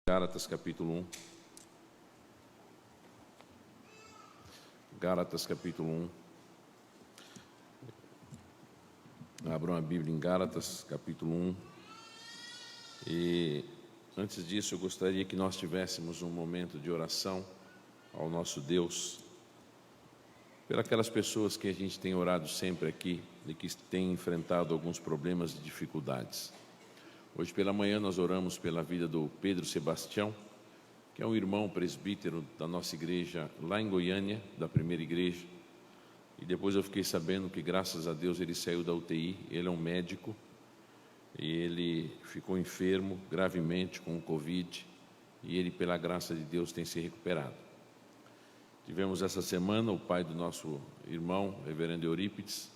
Gálatas capítulo 1. Gálatas capítulo 1. Abram a Bíblia em Gálatas capítulo 1. E antes disso eu gostaria que nós tivéssemos um momento de oração ao nosso Deus, pelas pessoas que a gente tem orado sempre aqui e que têm enfrentado alguns problemas e dificuldades. Hoje pela manhã nós oramos pela vida do Pedro Sebastião, que é um irmão presbítero da nossa igreja lá em Goiânia, da primeira igreja. E depois eu fiquei sabendo que, graças a Deus, ele saiu da UTI. Ele é um médico e ele ficou enfermo gravemente com o Covid, e ele, pela graça de Deus, tem se recuperado. Tivemos essa semana o pai do nosso irmão, reverendo Eurípides,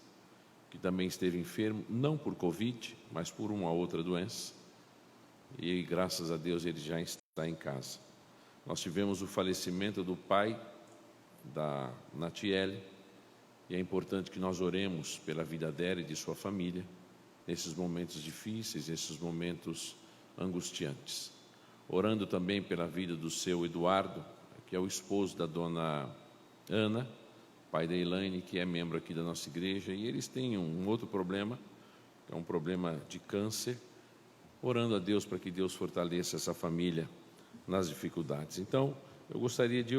que também esteve enfermo, não por Covid, mas por uma outra doença, e graças a Deus ele já está em casa. Nós tivemos o falecimento do pai da Natiele, e é importante que nós oremos pela vida dela e de sua família, nesses momentos difíceis, nesses momentos angustiantes. Orando também pela vida do seu Eduardo, que é o esposo da dona Ana, pai da Elaine, que é membro aqui da nossa igreja, e eles têm um outro problema, que é um problema de câncer, orando a Deus para que Deus fortaleça essa família nas dificuldades. Então, eu gostaria de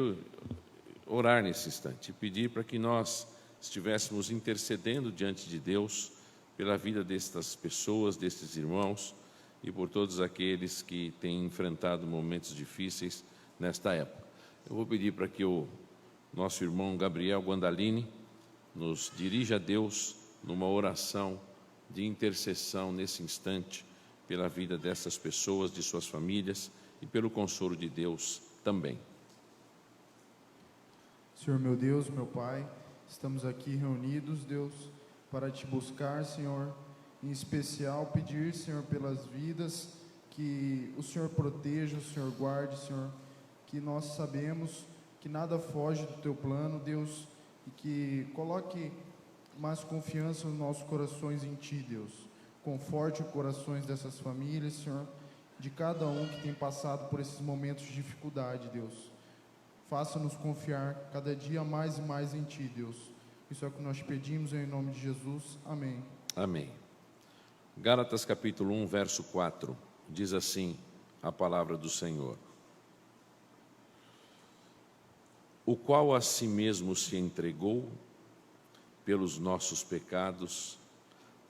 orar nesse instante e pedir para que nós estivéssemos intercedendo diante de Deus pela vida destas pessoas, destes irmãos e por todos aqueles que têm enfrentado momentos difíceis nesta época. Eu vou pedir para que o nosso irmão Gabriel Guandalini nos dirija a Deus numa oração de intercessão nesse instante pela vida dessas pessoas, de suas famílias e pelo consolo de Deus também. Senhor meu Deus, meu Pai, estamos aqui reunidos, Deus, para te buscar, Senhor, em especial pedir, Senhor, pelas vidas, que o Senhor proteja, o Senhor guarde, Senhor, que nós sabemos que nada foge do teu plano, Deus, e que coloque mais confiança nos nossos corações em ti, Deus. Conforte os corações dessas famílias, Senhor, de cada um que tem passado por esses momentos de dificuldade, Deus. Faça-nos confiar cada dia mais e mais em ti, Deus. Isso é o que nós pedimos em nome de Jesus. Amém. Amém. Gálatas capítulo 1, verso 4, diz assim a palavra do Senhor: o qual a si mesmo se entregou pelos nossos pecados,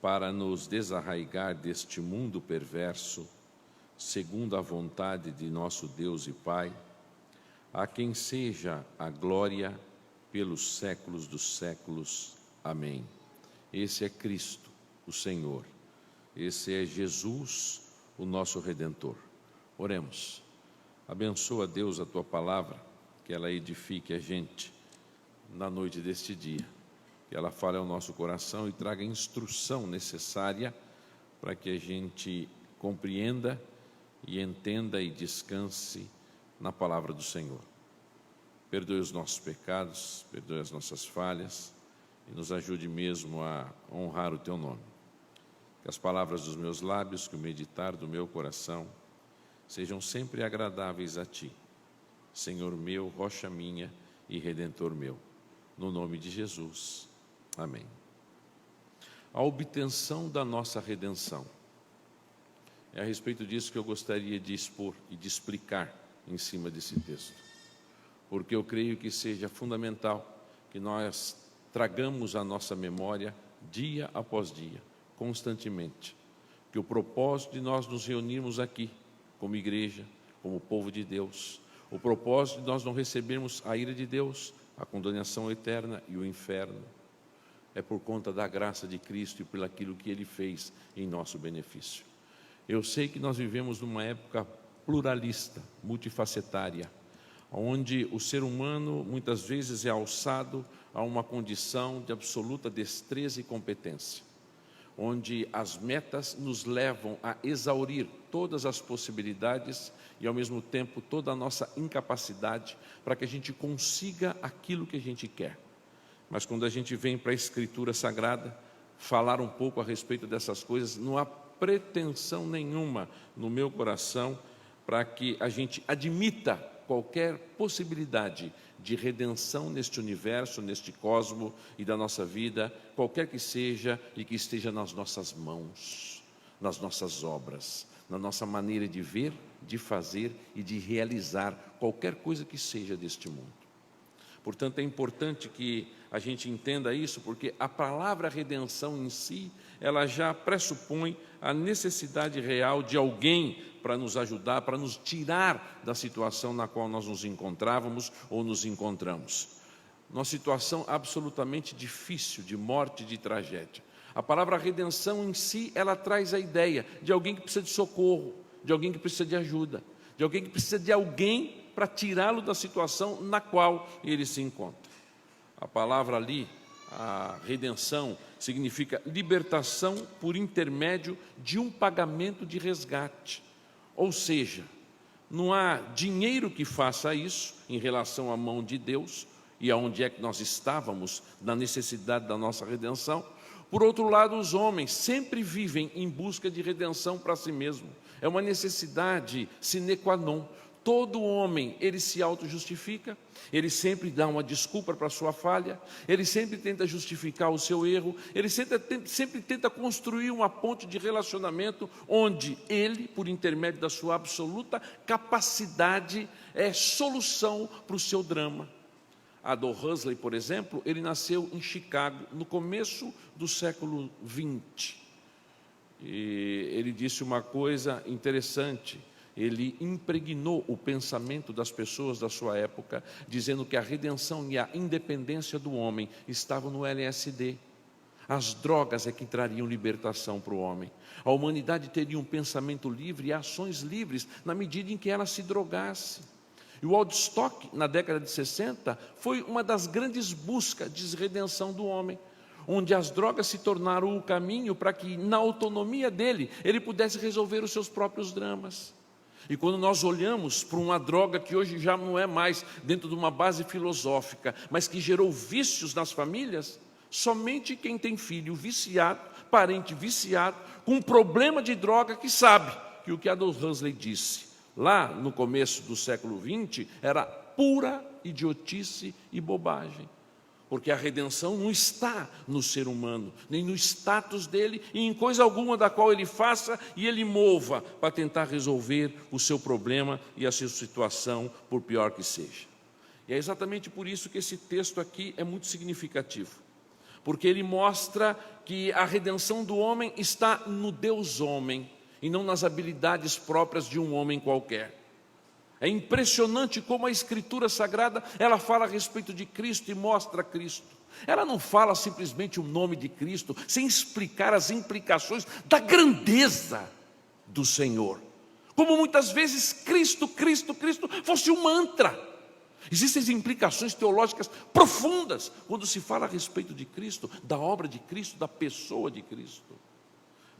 para nos desarraigar deste mundo perverso, segundo a vontade de nosso Deus e Pai, a quem seja a glória pelos séculos dos séculos. Amém. Esse é Cristo, o Senhor. Esse é Jesus, o nosso Redentor. Oremos. Abençoa, Deus, a Tua palavra, que ela edifique a gente na noite deste dia, que ela fale ao nosso coração e traga a instrução necessária para que a gente compreenda e entenda e descanse na palavra do Senhor. Perdoe os nossos pecados, perdoe as nossas falhas e nos ajude mesmo a honrar o Teu nome. Que as palavras dos meus lábios, que o meditar do meu coração sejam sempre agradáveis a Ti, Senhor meu, rocha minha e Redentor meu, no nome de Jesus. Amém. A obtenção da nossa redenção. É a respeito disso que eu gostaria de expor e de explicar em cima desse texto, porque eu creio que seja fundamental que nós tragamos à nossa memória, dia após dia, constantemente, que o propósito de nós nos reunirmos aqui, como igreja, como povo de Deus, o propósito de nós não recebermos a ira de Deus, a condenação eterna e o inferno, é por conta da graça de Cristo e por aquilo que Ele fez em nosso benefício. Eu sei que nós vivemos numa época pluralista, multifacetária, onde o ser humano muitas vezes é alçado a uma condição de absoluta destreza e competência, onde as metas nos levam a exaurir todas as possibilidades e, ao mesmo tempo, toda a nossa incapacidade para que a gente consiga aquilo que a gente quer. Mas quando a gente vem para a Escritura Sagrada falar um pouco a respeito dessas coisas, não há pretensão nenhuma no meu coração para que a gente admita qualquer possibilidade de redenção neste universo, neste cosmo e da nossa vida, qualquer que seja, e que esteja nas nossas mãos, nas nossas obras, na nossa maneira de ver, de fazer e de realizar qualquer coisa que seja deste mundo. Portanto, é importante que a gente entenda isso, porque a palavra redenção em si, ela já pressupõe a necessidade real de alguém para nos ajudar, para nos tirar da situação na qual nós nos encontrávamos ou nos encontramos. Uma situação absolutamente difícil, de morte, de tragédia. A palavra redenção em si, ela traz a ideia de alguém que precisa de socorro, de alguém que precisa de ajuda, de alguém que precisa de alguém para tirá-lo da situação na qual ele se encontra. A palavra ali, a redenção, significa libertação por intermédio de um pagamento de resgate. Ou seja, não há dinheiro que faça isso em relação à mão de Deus e aonde é que nós estávamos na necessidade da nossa redenção. Por outro lado, os homens sempre vivem em busca de redenção para si mesmo. É uma necessidade sine qua non. Todo homem, ele se auto-justifica, ele sempre dá uma desculpa para a sua falha, ele sempre tenta justificar o seu erro, ele sempre tenta construir uma ponte de relacionamento onde ele, por intermédio da sua absoluta capacidade, é solução para o seu drama. Aldous Huxley, por exemplo, ele nasceu em Chicago, no começo do século XX. E ele disse uma coisa interessante. Ele impregnou o pensamento das pessoas da sua época, dizendo que a redenção e a independência do homem estavam no LSD. As drogas é que trariam libertação para o homem. A humanidade teria um pensamento livre e ações livres na medida em que ela se drogasse. E o Woodstock, na década de 60, foi uma das grandes buscas de redenção do homem, onde as drogas se tornaram o caminho para que, na autonomia dele, ele pudesse resolver os seus próprios dramas. E quando nós olhamos para uma droga que hoje já não é mais dentro de uma base filosófica, mas que gerou vícios nas famílias, somente quem tem filho viciado, parente viciado, com um problema de droga, que sabe que o que Aldous Huxley disse lá no começo do século XX era pura idiotice e bobagem. Porque a redenção não está no ser humano, nem no status dele, e em coisa alguma da qual ele faça e ele mova para tentar resolver o seu problema e a sua situação, por pior que seja. E é exatamente por isso que esse texto aqui é muito significativo, porque ele mostra que a redenção do homem está no Deus homem, e não nas habilidades próprias de um homem qualquer. É impressionante como a Escritura Sagrada, ela fala a respeito de Cristo e mostra Cristo. Ela não fala simplesmente o nome de Cristo, sem explicar as implicações da grandeza do Senhor. Como muitas vezes Cristo fosse um mantra. Existem implicações teológicas profundas quando se fala a respeito de Cristo, da obra de Cristo, da pessoa de Cristo.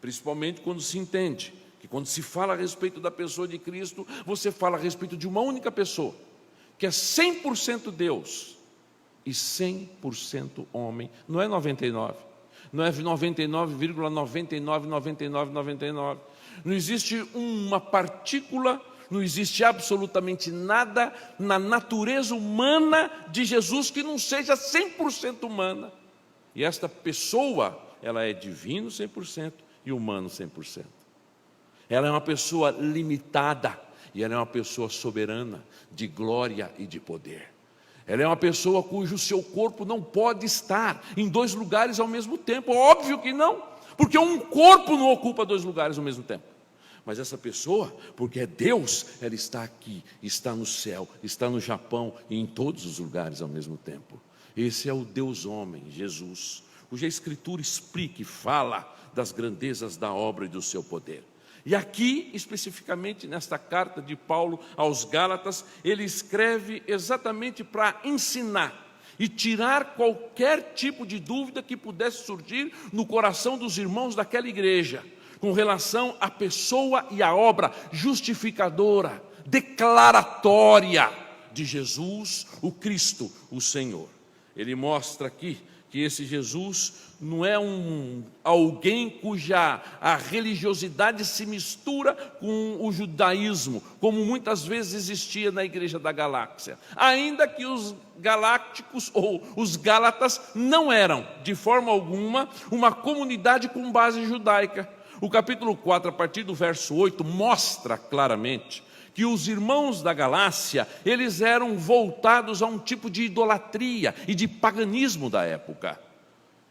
Principalmente quando se entende que quando se fala a respeito da pessoa de Cristo, você fala a respeito de uma única pessoa, que é 100% Deus e 100% homem. Não é 99, não é 99,999999. Não existe uma partícula, não existe absolutamente nada na natureza humana de Jesus que não seja 100% humana. E esta pessoa, ela é divino 100% e humano 100%. Ela é uma pessoa limitada e ela é uma pessoa soberana, de glória e de poder. Ela é uma pessoa cujo seu corpo não pode estar em dois lugares ao mesmo tempo. Óbvio que não, porque um corpo não ocupa dois lugares ao mesmo tempo. Mas essa pessoa, porque é Deus, ela está aqui, está no céu, está no Japão e em todos os lugares ao mesmo tempo. Esse é o Deus homem, Jesus, cuja Escritura explica e fala das grandezas da obra e do seu poder. E aqui, especificamente nesta carta de Paulo aos Gálatas, ele escreve exatamente para ensinar e tirar qualquer tipo de dúvida que pudesse surgir no coração dos irmãos daquela igreja, com relação à pessoa e à obra justificadora, declaratória de Jesus, o Cristo, o Senhor. Ele mostra aqui que esse Jesus não é alguém cuja a religiosidade se mistura com o judaísmo, como muitas vezes existia na igreja da Galáxia. Ainda que os galácticos ou os gálatas não eram, de forma alguma, uma comunidade com base judaica. O capítulo 4, a partir do verso 8, mostra claramente que os irmãos da Galácia, eles eram voltados a um tipo de idolatria e de paganismo da época.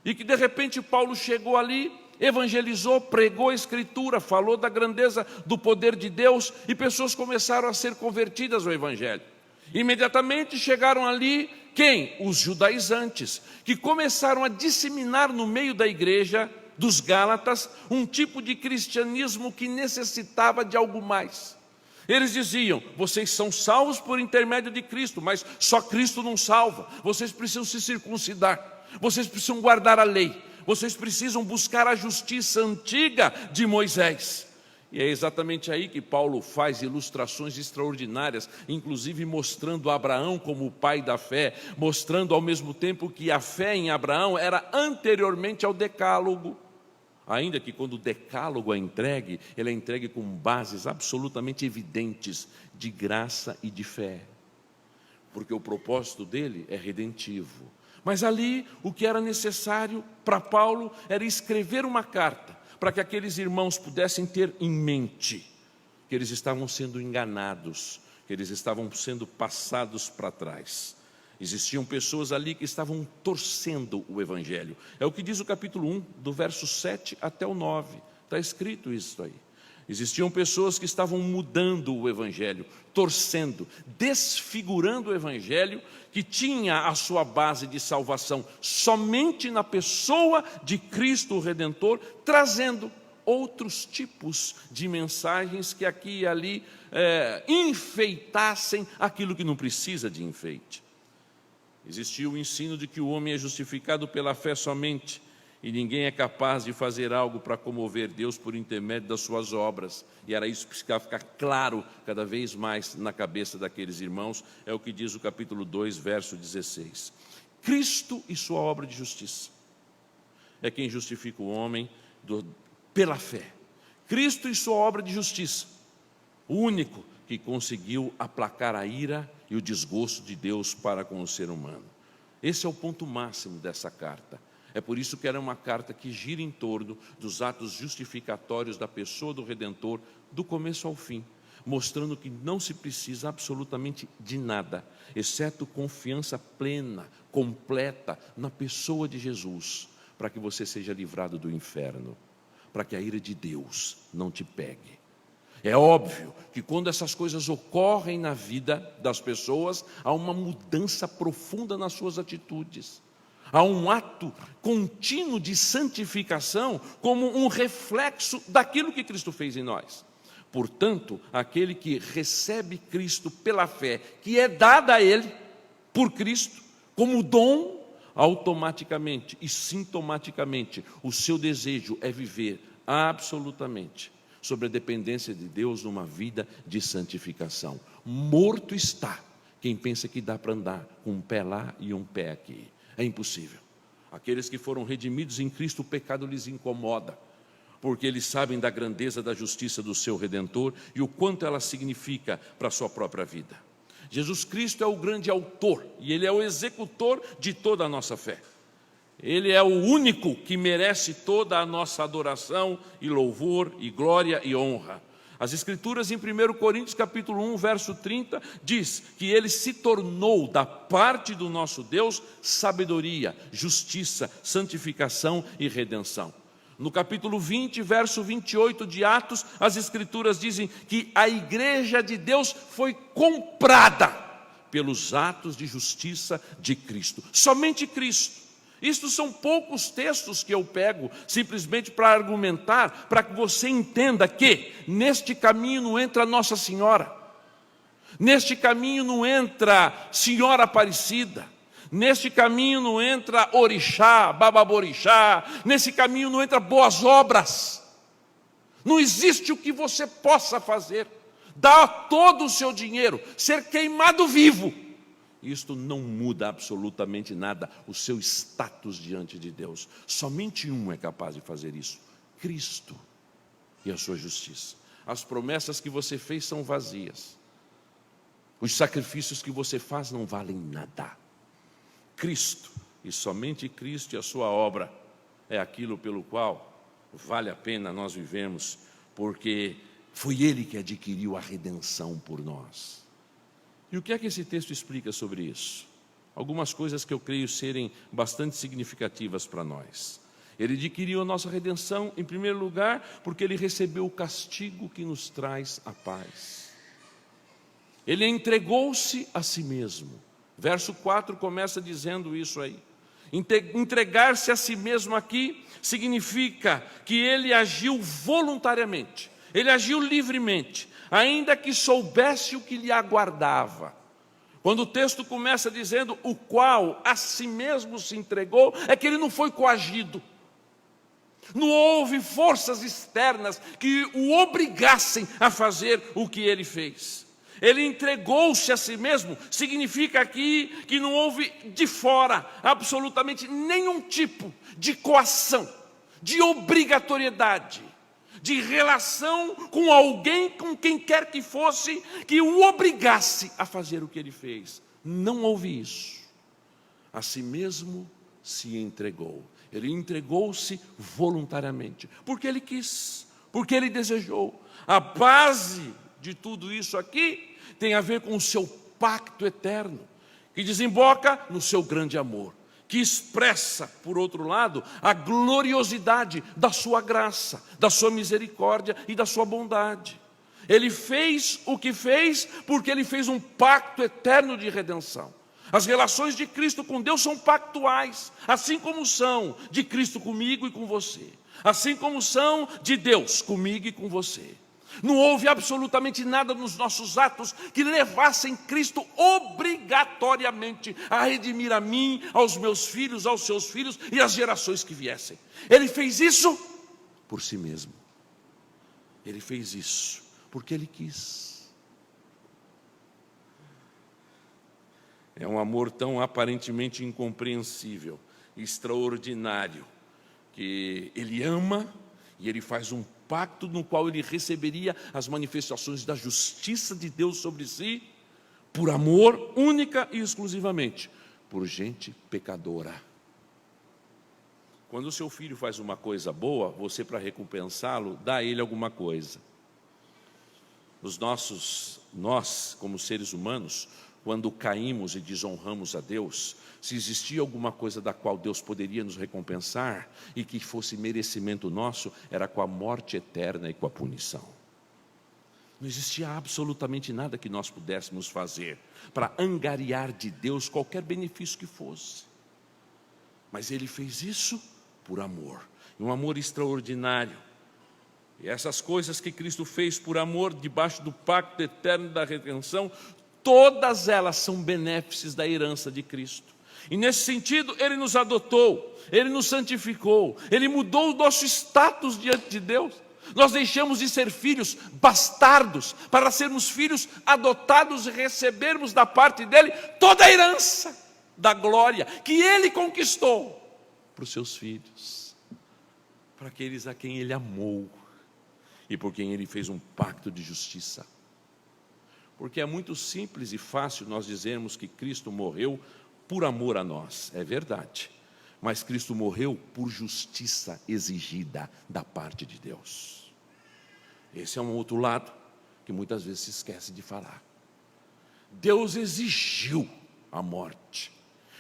E que de repente Paulo chegou ali, evangelizou, pregou a Escritura, falou da grandeza do poder de Deus, e pessoas começaram a ser convertidas ao Evangelho. Imediatamente chegaram ali, quem? Os judaizantes, que começaram a disseminar no meio da igreja dos Gálatas um tipo de cristianismo que necessitava de algo mais. Eles diziam: vocês são salvos por intermédio de Cristo, mas só Cristo não salva. Vocês precisam se circuncidar, vocês precisam guardar a lei, vocês precisam buscar a justiça antiga de Moisés. E é exatamente aí que Paulo faz ilustrações extraordinárias, inclusive mostrando Abraão como o pai da fé, mostrando ao mesmo tempo que a fé em Abraão era anteriormente ao decálogo. Ainda que quando o decálogo é entregue, ele é entregue com bases absolutamente evidentes de graça e de fé, porque o propósito dele é redentivo. Mas ali o que era necessário para Paulo era escrever uma carta, para que aqueles irmãos pudessem ter em mente que eles estavam sendo enganados, que eles estavam sendo passados para trás. Existiam pessoas ali que estavam torcendo o Evangelho. É o que diz o capítulo 1, do verso 7 até o 9. Está escrito isso aí. Existiam pessoas que estavam mudando o Evangelho, torcendo, desfigurando o Evangelho, que tinha a sua base de salvação somente na pessoa de Cristo o Redentor, trazendo outros tipos de mensagens que aqui e ali enfeitassem aquilo que não precisa de enfeite. Existia o ensino de que o homem é justificado pela fé somente, e ninguém é capaz de fazer algo para comover Deus por intermédio das suas obras. E era isso que precisava ficar claro cada vez mais na cabeça daqueles irmãos. É o que diz o capítulo 2, verso 16. Cristo e sua obra de justiça é quem justifica o homem pela fé. Cristo e sua obra de justiça, o único que conseguiu aplacar a ira e o desgosto de Deus para com o ser humano. Esse é o ponto máximo dessa carta. É por isso que era uma carta que gira em torno dos atos justificatórios da pessoa do Redentor, do começo ao fim, mostrando que não se precisa absolutamente de nada, exceto confiança plena, completa na pessoa de Jesus, para que você seja livrado do inferno, para que a ira de Deus não te pegue. É óbvio que quando essas coisas ocorrem na vida das pessoas, há uma mudança profunda nas suas atitudes. Há um ato contínuo de santificação como um reflexo daquilo que Cristo fez em nós. Portanto, aquele que recebe Cristo pela fé, que é dada a ele por Cristo, como dom, automaticamente e sintomaticamente, o seu desejo é viver absolutamente sobre a dependência de Deus numa vida de santificação. Morto está quem pensa que dá para andar com um pé lá e um pé aqui. É impossível. Aqueles que foram redimidos em Cristo, o pecado lhes incomoda, porque eles sabem da grandeza da justiça do seu Redentor e o quanto ela significa para a sua própria vida. Jesus Cristo é o grande autor e Ele é o executor de toda a nossa fé. Ele é o único que merece toda a nossa adoração e louvor e glória e honra. As Escrituras em 1 Coríntios capítulo 1, verso 30, diz que Ele se tornou da parte do nosso Deus sabedoria, justiça, santificação e redenção. No capítulo 20, verso 28 de Atos, as Escrituras dizem que a igreja de Deus foi comprada pelos atos de justiça de Cristo. Somente Cristo. Isto são poucos textos que eu pego simplesmente para argumentar, para que você entenda que neste caminho não entra Nossa Senhora, neste caminho não entra Senhora Aparecida, neste caminho não entra Orixá, Bababorixá, nesse caminho não entra boas obras. Não existe o que você possa fazer, dar todo o seu dinheiro, ser queimado vivo isto não muda absolutamente nada o seu status diante de Deus. Somente um é capaz de fazer isso: Cristo e a sua justiça. As promessas que você fez são vazias. Os sacrifícios que você faz não valem nada. Cristo, e somente Cristo e a sua obra, é aquilo pelo qual vale a pena nós vivemos, porque foi Ele que adquiriu a redenção por nós. E o que é que esse texto explica sobre isso? Algumas coisas que eu creio serem bastante significativas para nós. Ele adquiriu a nossa redenção, em primeiro lugar, porque Ele recebeu o castigo que nos traz a paz. Ele entregou-se a si mesmo. Verso 4 começa dizendo isso aí. Entregar-se a si mesmo aqui significa que Ele agiu voluntariamente. Ele agiu livremente, ainda que soubesse o que lhe aguardava. Quando o texto começa dizendo o qual a si mesmo se entregou, é que Ele não foi coagido. Não houve forças externas que o obrigassem a fazer o que Ele fez. Ele entregou-se a si mesmo, significa aqui que não houve de fora absolutamente nenhum tipo de coação, de obrigatoriedade, de relação com alguém, com quem quer que fosse, que o obrigasse a fazer o que Ele fez. Não houve isso. A si mesmo se entregou. Ele entregou-se voluntariamente, porque Ele quis, porque Ele desejou. A base de tudo isso aqui tem a ver com o seu pacto eterno, que desemboca no seu grande amor, que expressa, por outro lado, a gloriosidade da sua graça, da sua misericórdia e da sua bondade. Ele fez o que fez porque Ele fez um pacto eterno de redenção. As relações de Cristo com Deus são pactuais, assim como são de Cristo comigo e com você, assim como são de Deus comigo e com você. Não houve absolutamente nada nos nossos atos que levassem Cristo obrigatoriamente a redimir a mim, aos meus filhos, aos seus filhos e às gerações que viessem. Ele fez isso por si mesmo. Ele fez isso porque Ele quis. É um amor tão aparentemente incompreensível, extraordinário, que Ele ama e Ele faz um pacto no qual Ele receberia as manifestações da justiça de Deus sobre si, por amor, única e exclusivamente, por gente pecadora. Quando o seu filho faz uma coisa boa, você, para recompensá-lo, dá a ele alguma coisa. Nós, como seres humanos, quando caímos e desonramos a Deus, se existia alguma coisa da qual Deus poderia nos recompensar e que fosse merecimento nosso, era com a morte eterna e com a punição. Não existia absolutamente nada que nós pudéssemos fazer para angariar de Deus qualquer benefício que fosse. Mas Ele fez isso por amor, um amor extraordinário. E essas coisas que Cristo fez por amor, debaixo do pacto eterno da redenção, todas elas são benefícios da herança de Cristo. E nesse sentido, Ele nos adotou, Ele nos santificou, Ele mudou o nosso status diante de Deus. Nós deixamos de ser filhos bastardos para sermos filhos adotados e recebermos da parte dEle toda a herança da glória que Ele conquistou para os seus filhos, para aqueles a quem Ele amou e por quem Ele fez um pacto de justiça. Porque é muito simples e fácil nós dizermos que Cristo morreu por amor a nós, é verdade, mas Cristo morreu por justiça exigida da parte de Deus. Esse é um outro lado que muitas vezes se esquece de falar. Deus exigiu a morte,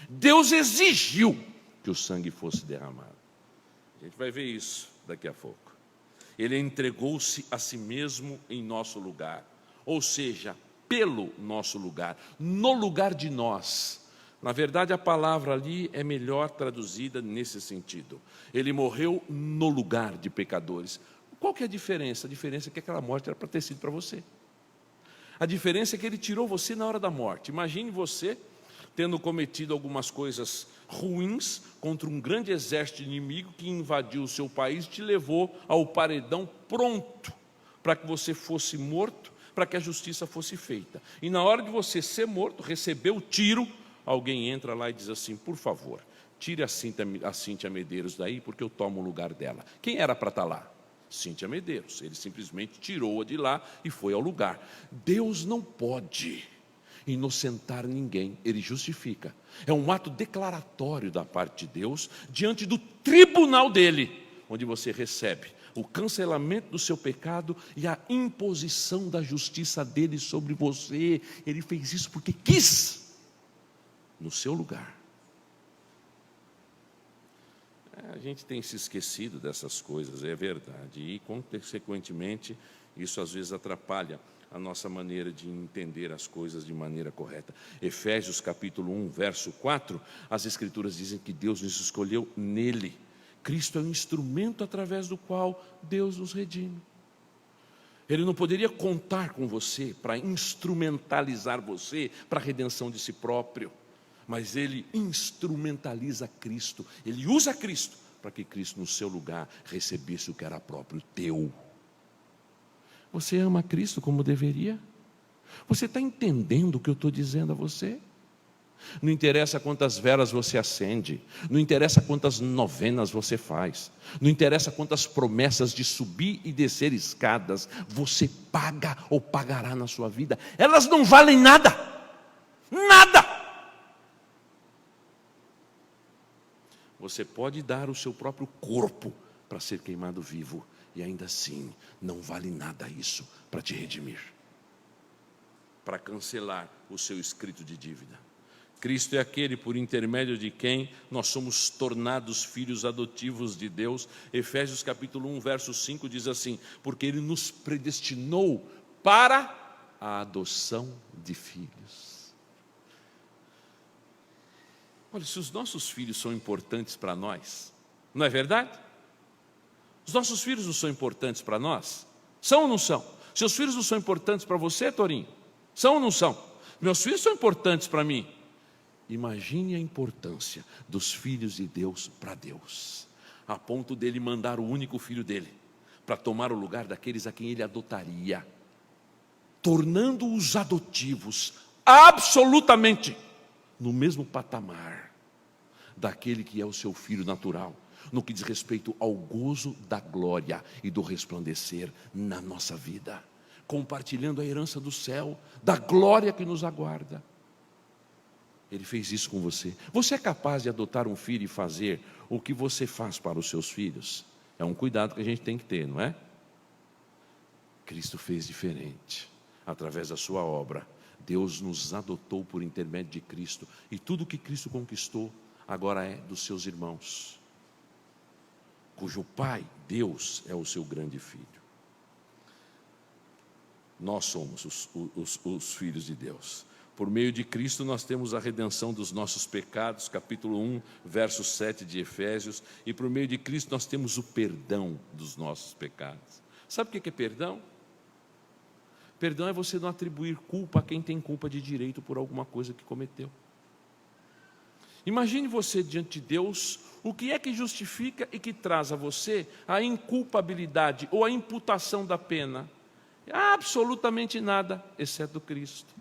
Deus exigiu que o sangue fosse derramado. A gente vai ver isso daqui a pouco. Ele entregou-se a si mesmo em nosso lugar, ou seja, pelo nosso lugar, no lugar de nós. Na verdade, a palavra ali é melhor traduzida nesse sentido. Ele morreu no lugar de pecadores. Qual que é a diferença? A diferença é que aquela morte era para ter sido para você. A diferença é que Ele tirou você na hora da morte. Imagine você tendo cometido algumas coisas ruins contra um grande exército inimigo que invadiu o seu país e te levou ao paredão pronto para que você fosse morto, para que a justiça fosse feita. E na hora de você ser morto, receber o tiro, alguém entra lá e diz assim: por favor, tire a Cíntia Medeiros daí, porque eu tomo o lugar dela. Quem era para estar lá? Cíntia Medeiros. Ele simplesmente tirou-a de lá e foi ao lugar. Deus não pode inocentar ninguém, Ele justifica. É um ato declaratório da parte de Deus, diante do tribunal dele, onde você recebe o cancelamento do seu pecado e a imposição da justiça dele sobre você. Ele fez isso porque quis, no seu lugar. A gente tem se esquecido dessas coisas, é verdade, e consequentemente isso às vezes atrapalha a nossa maneira de entender as coisas de maneira correta. Efésios capítulo 1, verso 4, as Escrituras dizem que Deus nos escolheu nele. Cristo é um instrumento através do qual Deus nos redime. Ele não poderia contar com você para instrumentalizar você para a redenção de si próprio, mas Ele instrumentaliza Cristo. Ele usa Cristo para que Cristo no seu lugar recebesse o que era próprio teu. Você ama Cristo como deveria? Você está entendendo o que eu estou dizendo a você? Não interessa quantas velas você acende, não interessa quantas novenas você faz, não interessa quantas promessas de subir e descer escadas você paga ou pagará na sua vida, elas não valem nada, nada. Você pode dar o seu próprio corpo para ser queimado vivo, e ainda assim não vale nada isso para te redimir, para cancelar o seu escrito de dívida. Cristo é aquele por intermédio de quem nós somos tornados filhos adotivos de Deus. Efésios capítulo 1, verso 5 diz assim: porque Ele nos predestinou para a adoção de filhos. Olha, se os nossos filhos são importantes para nós, não é verdade? Os nossos filhos não são importantes para nós? São ou não são? Seus filhos não são importantes para você, Torinho? São ou não são? Meus filhos são importantes para mim. Imagine a importância dos filhos de Deus para Deus, a ponto dele mandar o único filho dele para tomar o lugar daqueles a quem ele adotaria, tornando os adotivos absolutamente no mesmo patamar daquele que é o seu filho natural, no que diz respeito ao gozo da glória e do resplandecer na nossa vida, compartilhando a herança do céu, da glória que nos aguarda. Ele fez isso com você. Você é capaz de adotar um filho e fazer o que você faz para os seus filhos? É um cuidado que a gente tem que ter, não é? Cristo fez diferente. Através da sua obra, Deus nos adotou por intermédio de Cristo. E tudo que Cristo conquistou agora é dos seus irmãos, cujo Pai, Deus, é o seu grande filho. Nós somos os filhos de Deus. Por meio de Cristo nós temos a redenção dos nossos pecados, capítulo 1, verso 7 de Efésios, e por meio de Cristo nós temos o perdão dos nossos pecados. Sabe o que é perdão? Perdão é você não atribuir culpa a quem tem culpa de direito por alguma coisa que cometeu. Imagine você diante de Deus, o que é que justifica e que traz a você a inculpabilidade ou a imputação da pena? Absolutamente nada, exceto Cristo.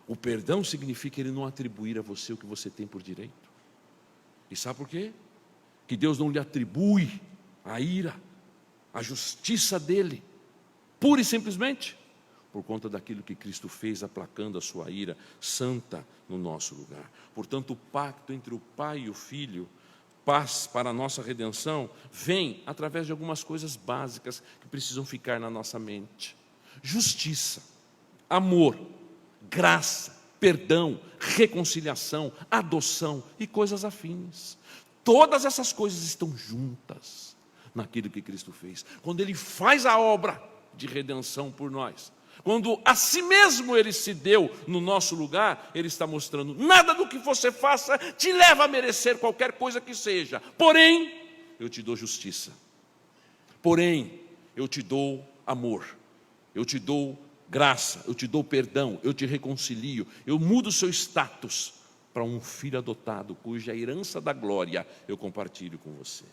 O perdão significa Ele não atribuir a você o que você tem por direito. E sabe por quê? Que Deus não lhe atribui a ira, a justiça dEle, pura e simplesmente por conta daquilo que Cristo fez, aplacando a sua ira santa no nosso lugar. Portanto, o pacto entre o Pai e o Filho, paz para a nossa redenção, vem através de algumas coisas básicas que precisam ficar na nossa mente: justiça, amor, graça, perdão, reconciliação, adoção e coisas afins. Todas essas coisas estão juntas naquilo que Cristo fez. Quando Ele faz a obra de redenção por nós, quando a si mesmo Ele se deu no nosso lugar, Ele está mostrando: nada do que você faça te leva a merecer qualquer coisa que seja, porém, eu te dou justiça, porém, eu te dou amor, eu te dou graça, eu te dou perdão, eu te reconcilio, eu mudo o seu status para um filho adotado, cuja herança da glória eu compartilho com você.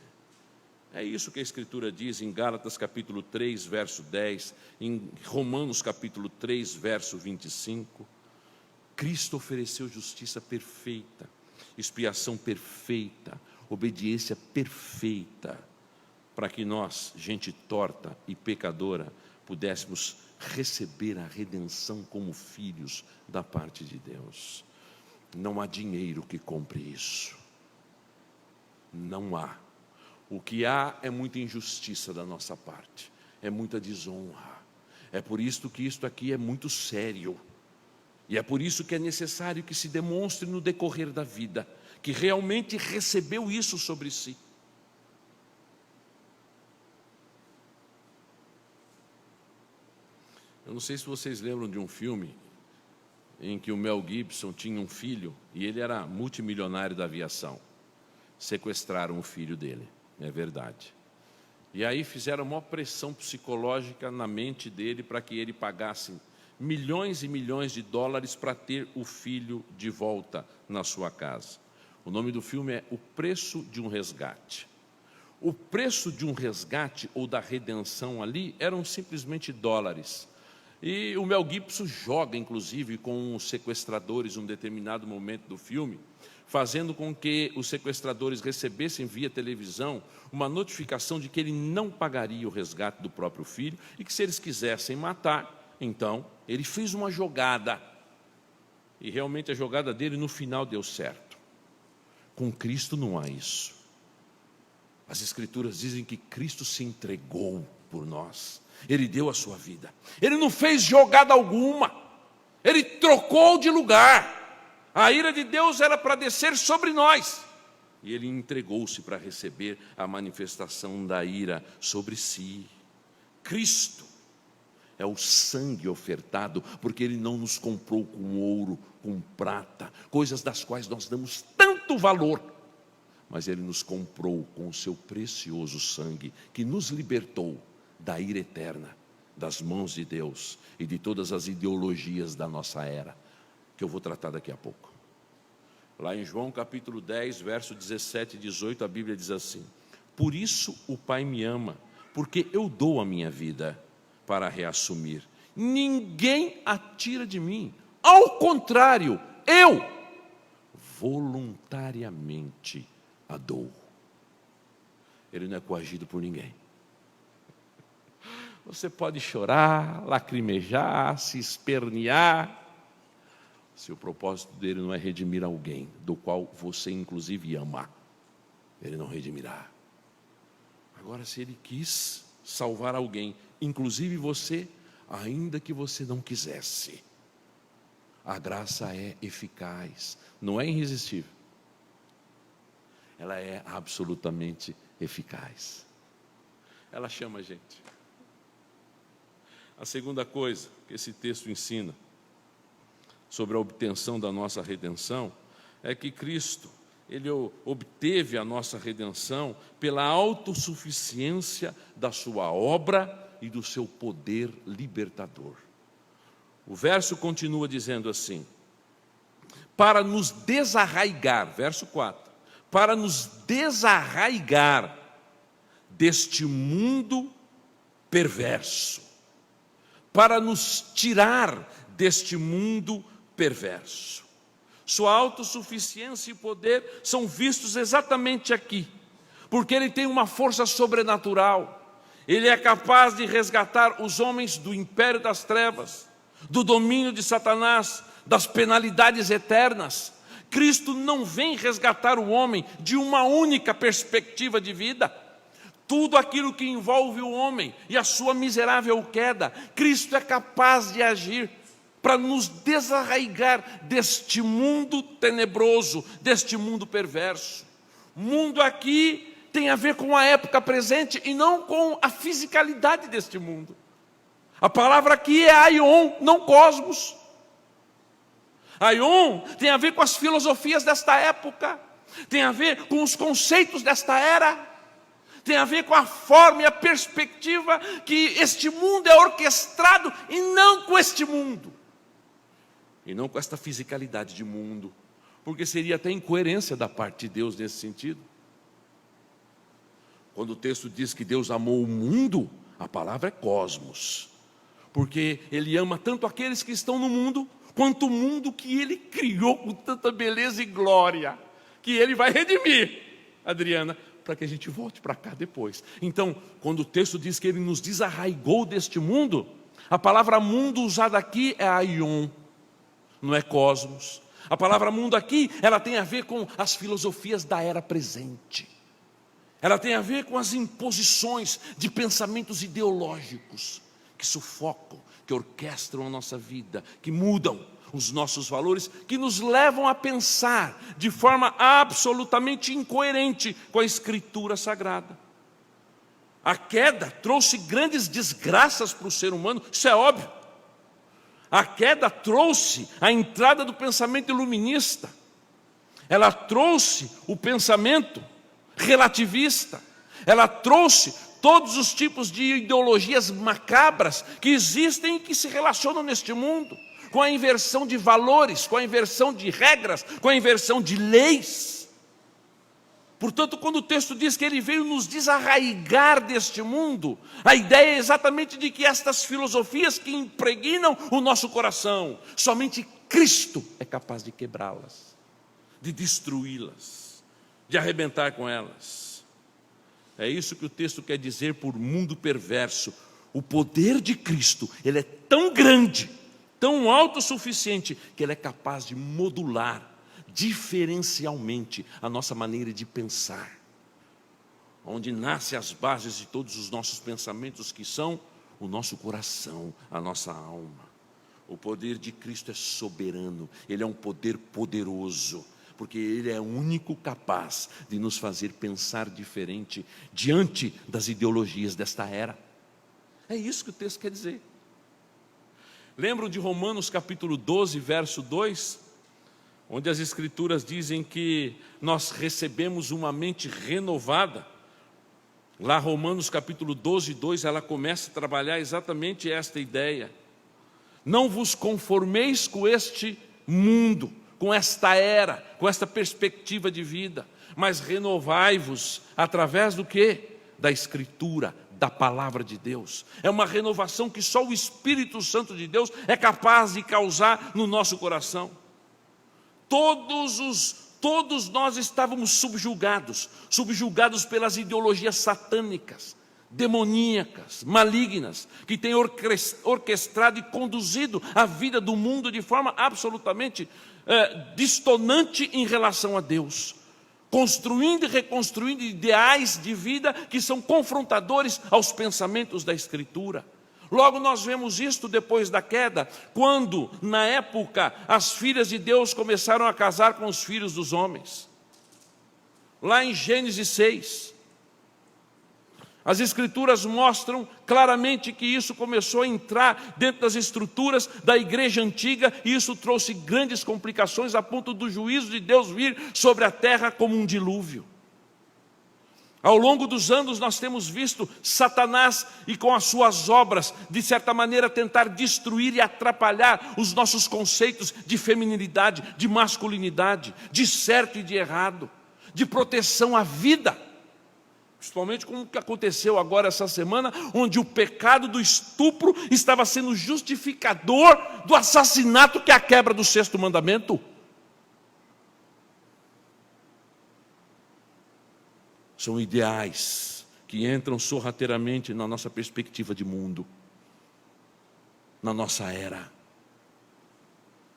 É isso que a Escritura diz em Gálatas capítulo 3, verso 10, em Romanos capítulo 3, verso 25. Cristo ofereceu justiça perfeita, expiação perfeita, obediência perfeita, para que nós, gente torta e pecadora, pudéssemos receber a redenção como filhos da parte de Deus. Não há dinheiro que compre isso. Não há. O que há é muita injustiça da nossa parte, é muita desonra. É por isso que isto aqui é muito sério. E é por isso que é necessário que se demonstre no decorrer da vida que realmente recebeu isso sobre si. Eu não sei se vocês lembram de um filme em que o Mel Gibson tinha um filho e ele era multimilionário da aviação. Sequestraram o filho dele, é verdade. E aí fizeram uma pressão psicológica na mente dele para que ele pagasse milhões e milhões de dólares para ter o filho de volta na sua casa. O nome do filme é O Preço de um Resgate. O preço de um resgate ou da redenção ali eram simplesmente dólares. E o Mel Gibson joga, inclusive, com os sequestradores em um determinado momento do filme, fazendo com que os sequestradores recebessem via televisão uma notificação de que ele não pagaria o resgate do próprio filho e que, se eles quisessem matar, então ele fez uma jogada. E realmente a jogada dele no final deu certo. Com Cristo não há isso. As Escrituras dizem que Cristo se entregou por nós. Ele deu a sua vida. Ele não fez jogada alguma. Ele trocou de lugar. A ira de Deus era para descer sobre nós. E Ele entregou-se para receber a manifestação da ira sobre si. Cristo é o sangue ofertado, porque Ele não nos comprou com ouro, com prata, coisas das quais nós damos tanto valor. Mas Ele nos comprou com o seu precioso sangue, que nos libertou da ira eterna, das mãos de Deus e de todas as ideologias da nossa era, que eu vou tratar daqui a pouco. Lá em João capítulo 10, verso 17 e 18, a Bíblia diz assim: por isso o Pai me ama, porque eu dou a minha vida para reassumir. Ninguém a tira de mim, ao contrário, eu voluntariamente a dou. Ele não é coagido por ninguém. Você pode chorar, lacrimejar, se espernear, se o propósito dele não é redimir alguém, do qual você inclusive ama, ele não redimirá. Agora, se ele quis salvar alguém, inclusive você, ainda que você não quisesse, a graça é eficaz, não é irresistível, ela é absolutamente eficaz. Ela chama a gente. A segunda coisa que esse texto ensina sobre a obtenção da nossa redenção é que Cristo, Ele obteve a nossa redenção pela autossuficiência da sua obra e do seu poder libertador. O verso continua dizendo assim: para nos desarraigar, verso 4, para nos desarraigar deste mundo perverso, para nos tirar deste mundo perverso. Sua autossuficiência e poder são vistos exatamente aqui, porque Ele tem uma força sobrenatural. Ele é capaz de resgatar os homens do império das trevas, do domínio de Satanás, das penalidades eternas. Cristo não vem resgatar o homem de uma única perspectiva de vida. Tudo aquilo que envolve o homem e a sua miserável queda, Cristo é capaz de agir para nos desarraigar deste mundo tenebroso, deste mundo perverso. Mundo aqui tem a ver com a época presente e não com a fisicalidade deste mundo. A palavra aqui é aion, não cosmos. Aion tem a ver com as filosofias desta época, tem a ver com os conceitos desta era, tem a ver com a forma e a perspectiva que este mundo é orquestrado, e não com este mundo, e não com esta fisicalidade de mundo, porque seria até incoerência da parte de Deus nesse sentido. Quando o texto diz que Deus amou o mundo, a palavra é cosmos, porque Ele ama tanto aqueles que estão no mundo, quanto o mundo que Ele criou com tanta beleza e glória, que Ele vai redimir, Adriana, para que a gente volte para cá depois. Então, quando o texto diz que Ele nos desarraigou deste mundo, a palavra mundo usada aqui é aion, não é cosmos. A palavra mundo aqui, ela tem a ver com as filosofias da era presente. Ela tem a ver com as imposições de pensamentos ideológicos que sufocam, que orquestram a nossa vida, que mudam os nossos valores, que nos levam a pensar de forma absolutamente incoerente com a Escritura Sagrada. A queda trouxe grandes desgraças para o ser humano, isso é óbvio. A queda trouxe a entrada do pensamento iluminista. Ela trouxe o pensamento relativista. Ela trouxe todos os tipos de ideologias macabras que existem e que se relacionam neste mundo, com a inversão de valores, com a inversão de regras, com a inversão de leis. Portanto, quando o texto diz que Ele veio nos desarraigar deste mundo, a ideia é exatamente de que estas filosofias que impregnam o nosso coração, somente Cristo é capaz de quebrá-las, de destruí-las, de arrebentar com elas. É isso que o texto quer dizer por mundo perverso. O poder de Cristo, Ele é tão grande, tão autossuficiente, que Ele é capaz de modular diferencialmente a nossa maneira de pensar, onde nascem as bases de todos os nossos pensamentos, que são o nosso coração, a nossa alma. O poder de Cristo é soberano, Ele é um poder poderoso, porque Ele é o único capaz de nos fazer pensar diferente diante das ideologias desta era. É isso que o texto quer dizer. Lembram de Romanos capítulo 12, verso 2? Onde as Escrituras dizem que nós recebemos uma mente renovada. Lá Romanos capítulo 12, 2, ela começa a trabalhar exatamente esta ideia. Não vos conformeis com este mundo, com esta era, com esta perspectiva de vida, mas renovai-vos através do quê? Da Escritura, da Palavra de Deus. É uma renovação que só o Espírito Santo de Deus é capaz de causar no nosso coração. Todos nós estávamos subjugados pelas ideologias satânicas, demoníacas, malignas, que têm orquestrado e conduzido a vida do mundo de forma absolutamente distonante em relação a Deus, construindo e reconstruindo ideais de vida que são confrontadores aos pensamentos da Escritura. Logo nós vemos isto depois da queda, quando na época as filhas de Deus começaram a casar com os filhos dos homens. Lá em Gênesis 6, as Escrituras mostram claramente que isso começou a entrar dentro das estruturas da igreja antiga, e isso trouxe grandes complicações a ponto do juízo de Deus vir sobre a terra como um dilúvio. Ao longo dos anos nós temos visto Satanás e com as suas obras, de certa maneira, tentar destruir e atrapalhar os nossos conceitos de feminilidade, de masculinidade, de certo e de errado, de proteção à vida. Principalmente como que aconteceu agora essa semana, onde o pecado do estupro estava sendo justificador do assassinato, que é a quebra do 6º mandamento. São ideais que entram sorrateiramente na nossa perspectiva de mundo, na nossa era,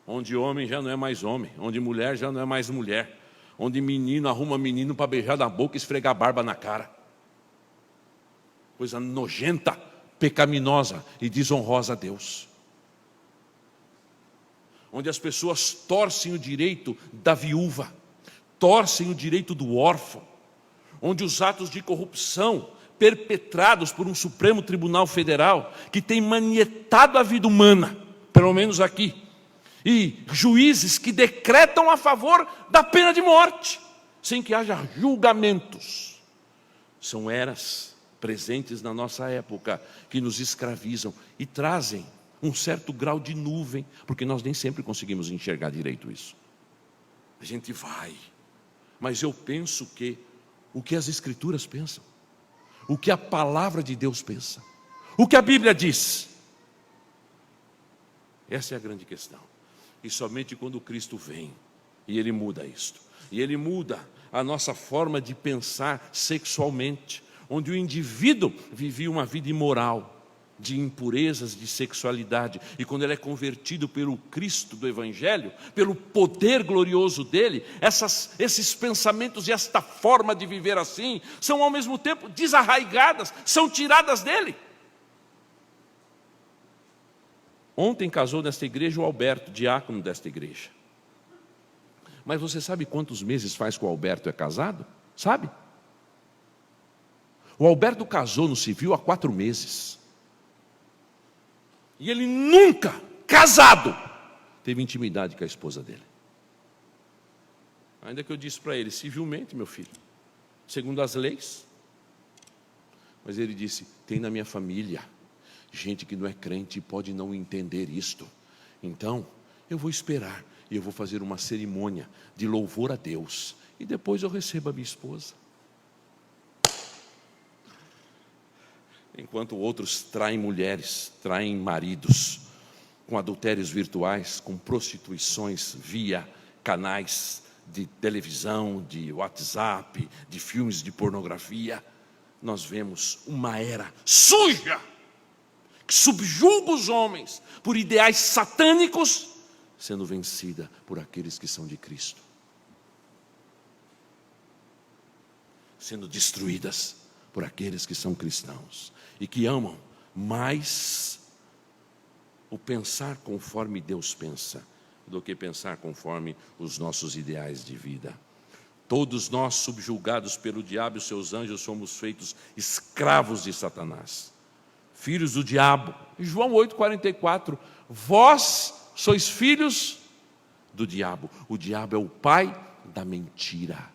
onde homem já não é mais homem, onde mulher já não é mais mulher, onde menino arruma menino para beijar na boca e esfregar a barba na cara. Coisa nojenta, pecaminosa e desonrosa a Deus. Onde as pessoas torcem o direito da viúva, torcem o direito do órfão, onde os atos de corrupção perpetrados por um Supremo Tribunal Federal, que tem manietado a vida humana, pelo menos aqui, e juízes que decretam a favor da pena de morte, sem que haja julgamentos. São eras presentes na nossa época que nos escravizam e trazem um certo grau de nuvem, porque nós nem sempre conseguimos enxergar direito isso. A gente vai, mas eu penso que o que as Escrituras pensam, o que a palavra de Deus pensa, o que a Bíblia diz. Essa é a grande questão. E somente quando Cristo vem, e Ele muda isto, e Ele muda a nossa forma de pensar sexualmente, onde o indivíduo vivia uma vida imoral, de impurezas, de sexualidade, e quando ele é convertido pelo Cristo do Evangelho, pelo poder glorioso dele, esses pensamentos e esta forma de viver assim, são ao mesmo tempo desarraigadas, são tiradas dele. Ontem casou nesta igreja o Alberto, diácono desta igreja. Mas você sabe quantos meses faz que o Alberto é casado? Sabe? O Alberto casou no civil há 4 meses. E ele nunca, casado, teve intimidade com a esposa dele. Ainda que eu disse para ele, civilmente, meu filho, segundo as leis. Mas ele disse, tem na minha família gente que não é crente e pode não entender isto. Então, eu vou esperar e eu vou fazer uma cerimônia de louvor a Deus. E depois eu recebo a minha esposa. Enquanto outros traem mulheres, traem maridos, com adultérios virtuais, com prostituições via canais de televisão, de WhatsApp, de filmes de pornografia, nós vemos uma era suja, que subjuga os homens por ideais satânicos, sendo vencida por aqueles que são de Cristo, sendo destruídas por aqueles que são cristãos e que amam mais o pensar conforme Deus pensa do que pensar conforme os nossos ideais de vida. Todos nós, subjugados pelo diabo e os seus anjos, somos feitos escravos de Satanás, filhos do diabo. João 8,44, vós sois filhos do diabo. O diabo é o pai da mentira.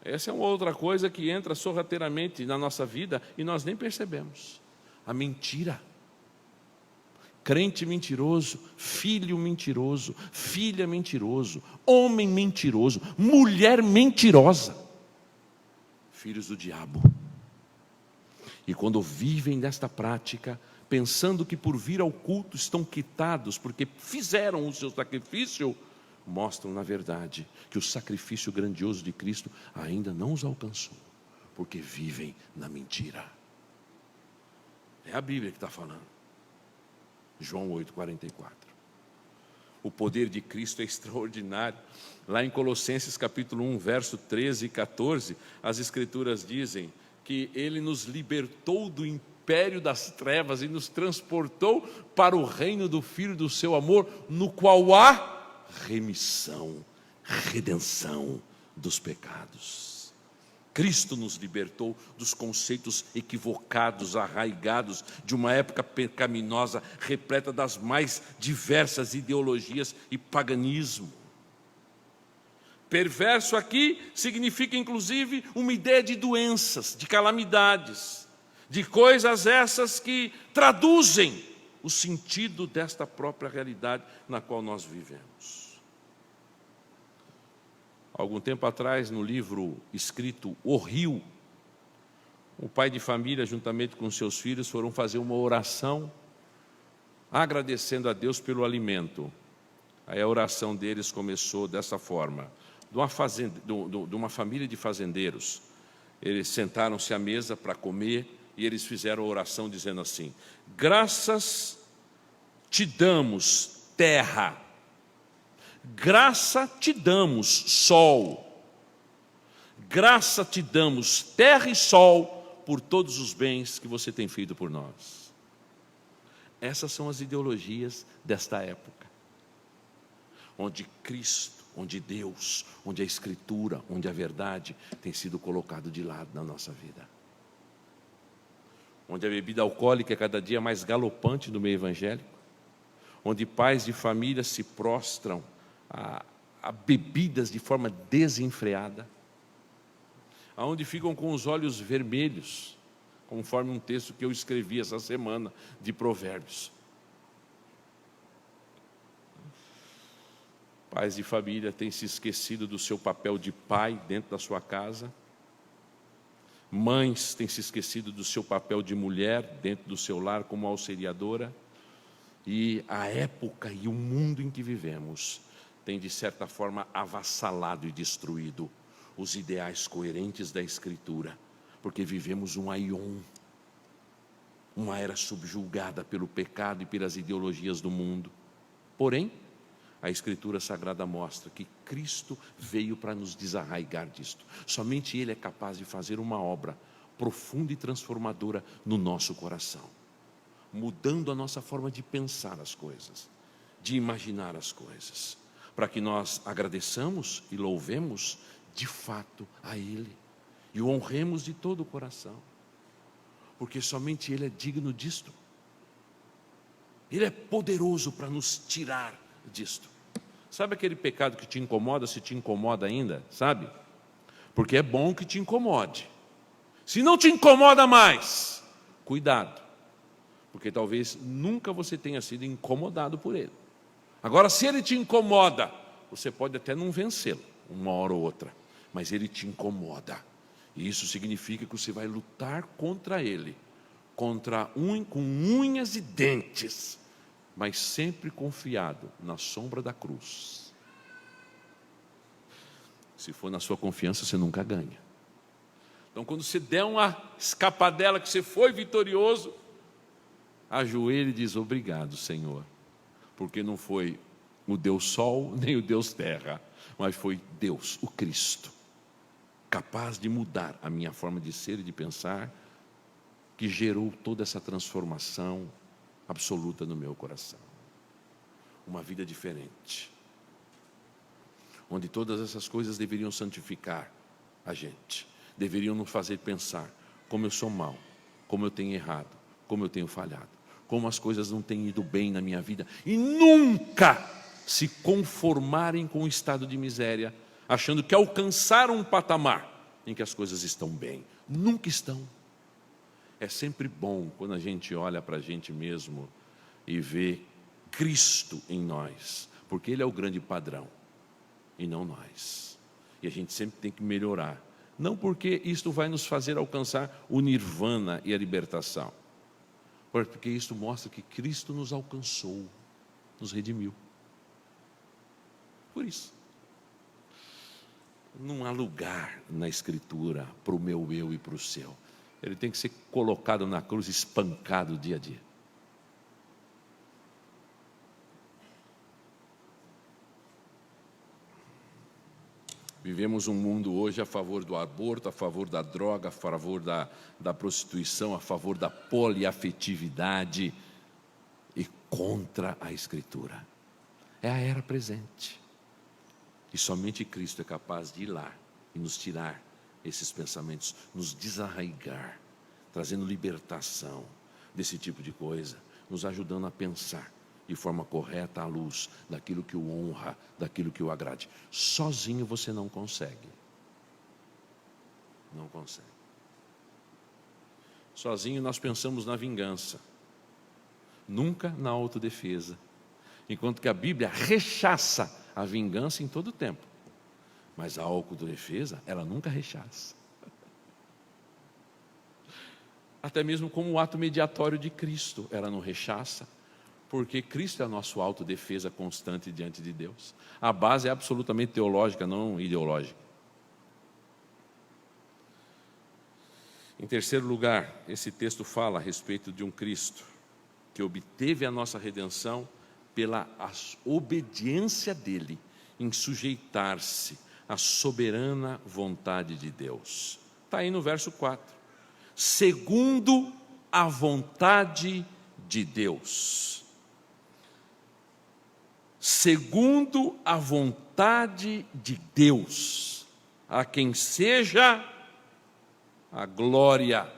Essa é uma outra coisa que entra sorrateiramente na nossa vida e nós nem percebemos. A mentira. Crente mentiroso, filho mentiroso, filha mentiroso, homem mentiroso, mulher mentirosa. Filhos do diabo. E quando vivem desta prática, pensando que por vir ao culto estão quitados, porque fizeram o seu sacrifício, mostram na verdade que o sacrifício grandioso de Cristo ainda não os alcançou, porque vivem na mentira. É a Bíblia que está falando. João 8,44. O poder de Cristo é extraordinário. Lá em Colossenses capítulo 1, verso 13 e 14, as Escrituras dizem que Ele nos libertou do império das trevas e nos transportou para o reino do Filho do seu amor, no qual há remissão, redenção dos pecados. Cristo nos libertou dos conceitos equivocados, arraigados de uma época pecaminosa, repleta das mais diversas ideologias e paganismo. Perverso aqui significa inclusive uma ideia de doenças, de calamidades, de coisas essas que traduzem o sentido desta própria realidade na qual nós vivemos. Algum tempo atrás, no livro escrito O Rio, o pai de família, juntamente com seus filhos, foram fazer uma oração, agradecendo a Deus pelo alimento. Aí a oração deles começou dessa forma: de uma família de fazendeiros. Eles sentaram-se à mesa para comer e eles fizeram a oração dizendo assim: graças te damos, terra. Graça te damos, sol. Graça te damos, terra e sol, por todos os bens que você tem feito por nós. Essas são as ideologias desta época, onde Cristo, onde Deus, onde a Escritura, onde a verdade tem sido colocado de lado na nossa vida. Onde a bebida alcoólica é cada dia mais galopante no meio evangélico, onde pais de família se prostram a bebidas de forma desenfreada, aonde ficam com os olhos vermelhos, conforme um texto que eu escrevi essa semana de Provérbios. Pais de família têm se esquecido do seu papel de pai dentro da sua casa, Mães têm se esquecido do seu papel de mulher dentro do seu lar como auxiliadora. E a época e o mundo em que vivemos tem, de certa forma, avassalado e destruído os ideais coerentes da Escritura, porque vivemos um aion, uma era subjugada pelo pecado e pelas ideologias do mundo. Porém, a Escritura Sagrada mostra que Cristo veio para nos desarraigar disto. Somente Ele é capaz de fazer uma obra profunda e transformadora no nosso coração, mudando a nossa forma de pensar as coisas, de imaginar as coisas, para que nós agradeçamos e louvemos de fato a Ele e o honremos de todo o coração, porque somente Ele é digno disto. Ele é poderoso para nos tirar disto. Sabe aquele pecado que te incomoda, se te incomoda ainda, sabe? Porque é bom que te incomode. Se não te incomoda mais, cuidado, porque talvez nunca você tenha sido incomodado por ele. Agora, se ele te incomoda, você pode até não vencê-lo, uma hora ou outra, mas ele te incomoda. E isso significa que você vai lutar contra ele, com unhas e dentes, mas sempre confiado na sombra da cruz. Se for na sua confiança, você nunca ganha. Então, quando você der uma escapadela, que você foi vitorioso, ajoelhe e diz: obrigado, Senhor, porque não foi o Deus Sol, nem o Deus Terra, mas foi Deus, o Cristo, capaz de mudar a minha forma de ser e de pensar, que gerou toda essa transformação absoluta no meu coração. Uma vida diferente, onde todas essas coisas deveriam santificar a gente, deveriam nos fazer pensar como eu sou mau, como eu tenho errado, como eu tenho falhado, como as coisas não têm ido bem na minha vida, e nunca se conformarem com o estado de miséria, achando que alcançaram um patamar em que as coisas estão bem. Nunca estão. É sempre bom quando a gente olha para a gente mesmo e vê Cristo em nós, porque Ele é o grande padrão e não nós. E a gente sempre tem que melhorar, não porque isto vai nos fazer alcançar o nirvana e a libertação, porque isto mostra que Cristo nos alcançou, nos redimiu. Por isso, não há lugar na Escritura para o meu eu e para o seu. Ele tem que ser colocado na cruz, espancado dia a dia. Vivemos um mundo hoje a favor do aborto, a favor da droga, a favor da prostituição, a favor da poliafetividade e contra a Escritura. É a era presente. E somente Cristo é capaz de ir lá e nos tirar esses pensamentos, nos desarraigar, trazendo libertação desse tipo de coisa, nos ajudando a pensar de forma correta à luz daquilo que o honra, daquilo que o agrade. Sozinho você não consegue. Não consegue. Sozinho nós pensamos na vingança, nunca na autodefesa, enquanto que a Bíblia rechaça a vingança em todo o tempo, mas a autodefesa ela nunca rechaça. Até mesmo como o ato mediatório de Cristo, ela não rechaça, porque Cristo é a nossa autodefesa constante diante de Deus. A base é absolutamente teológica, não ideológica. Em terceiro lugar, esse texto fala a respeito de um Cristo que obteve a nossa redenção pela obediência dele em sujeitar-se à soberana vontade de Deus. Está aí no verso 4. Segundo a vontade de Deus. Segundo a vontade de Deus, a quem seja a glória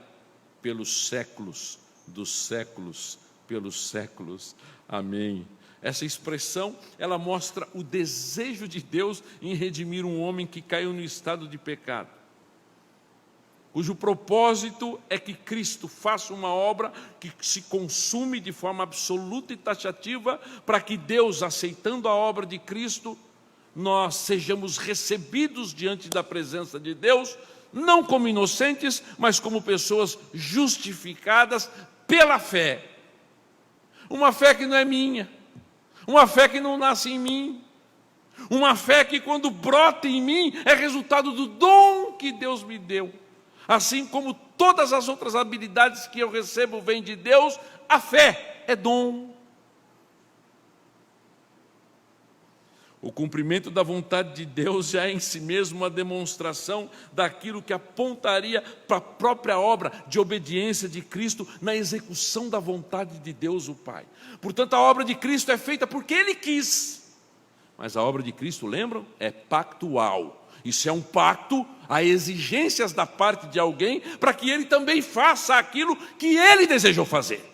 pelos séculos dos séculos, pelos séculos. Amém. Essa expressão, ela mostra o desejo de Deus em redimir um homem que caiu no estado de pecado, cujo propósito é que Cristo faça uma obra que se consume de forma absoluta e taxativa, para que Deus, aceitando a obra de Cristo, nós sejamos recebidos diante da presença de Deus não como inocentes, mas como pessoas justificadas pela fé. Uma fé que não é minha, uma fé que não nasce em mim, uma fé que quando brota em mim é resultado do dom que Deus me deu. Assim como todas as outras habilidades que eu recebo vêm de Deus, a fé é dom. O cumprimento da vontade de Deus já é em si mesmo uma demonstração daquilo que apontaria para a própria obra de obediência de Cristo na execução da vontade de Deus o Pai. Portanto, a obra de Cristo é feita porque Ele quis. Mas a obra de Cristo, lembram? É pactual. Isso é um pacto, há exigências da parte de alguém para que ele também faça aquilo que ele desejou fazer.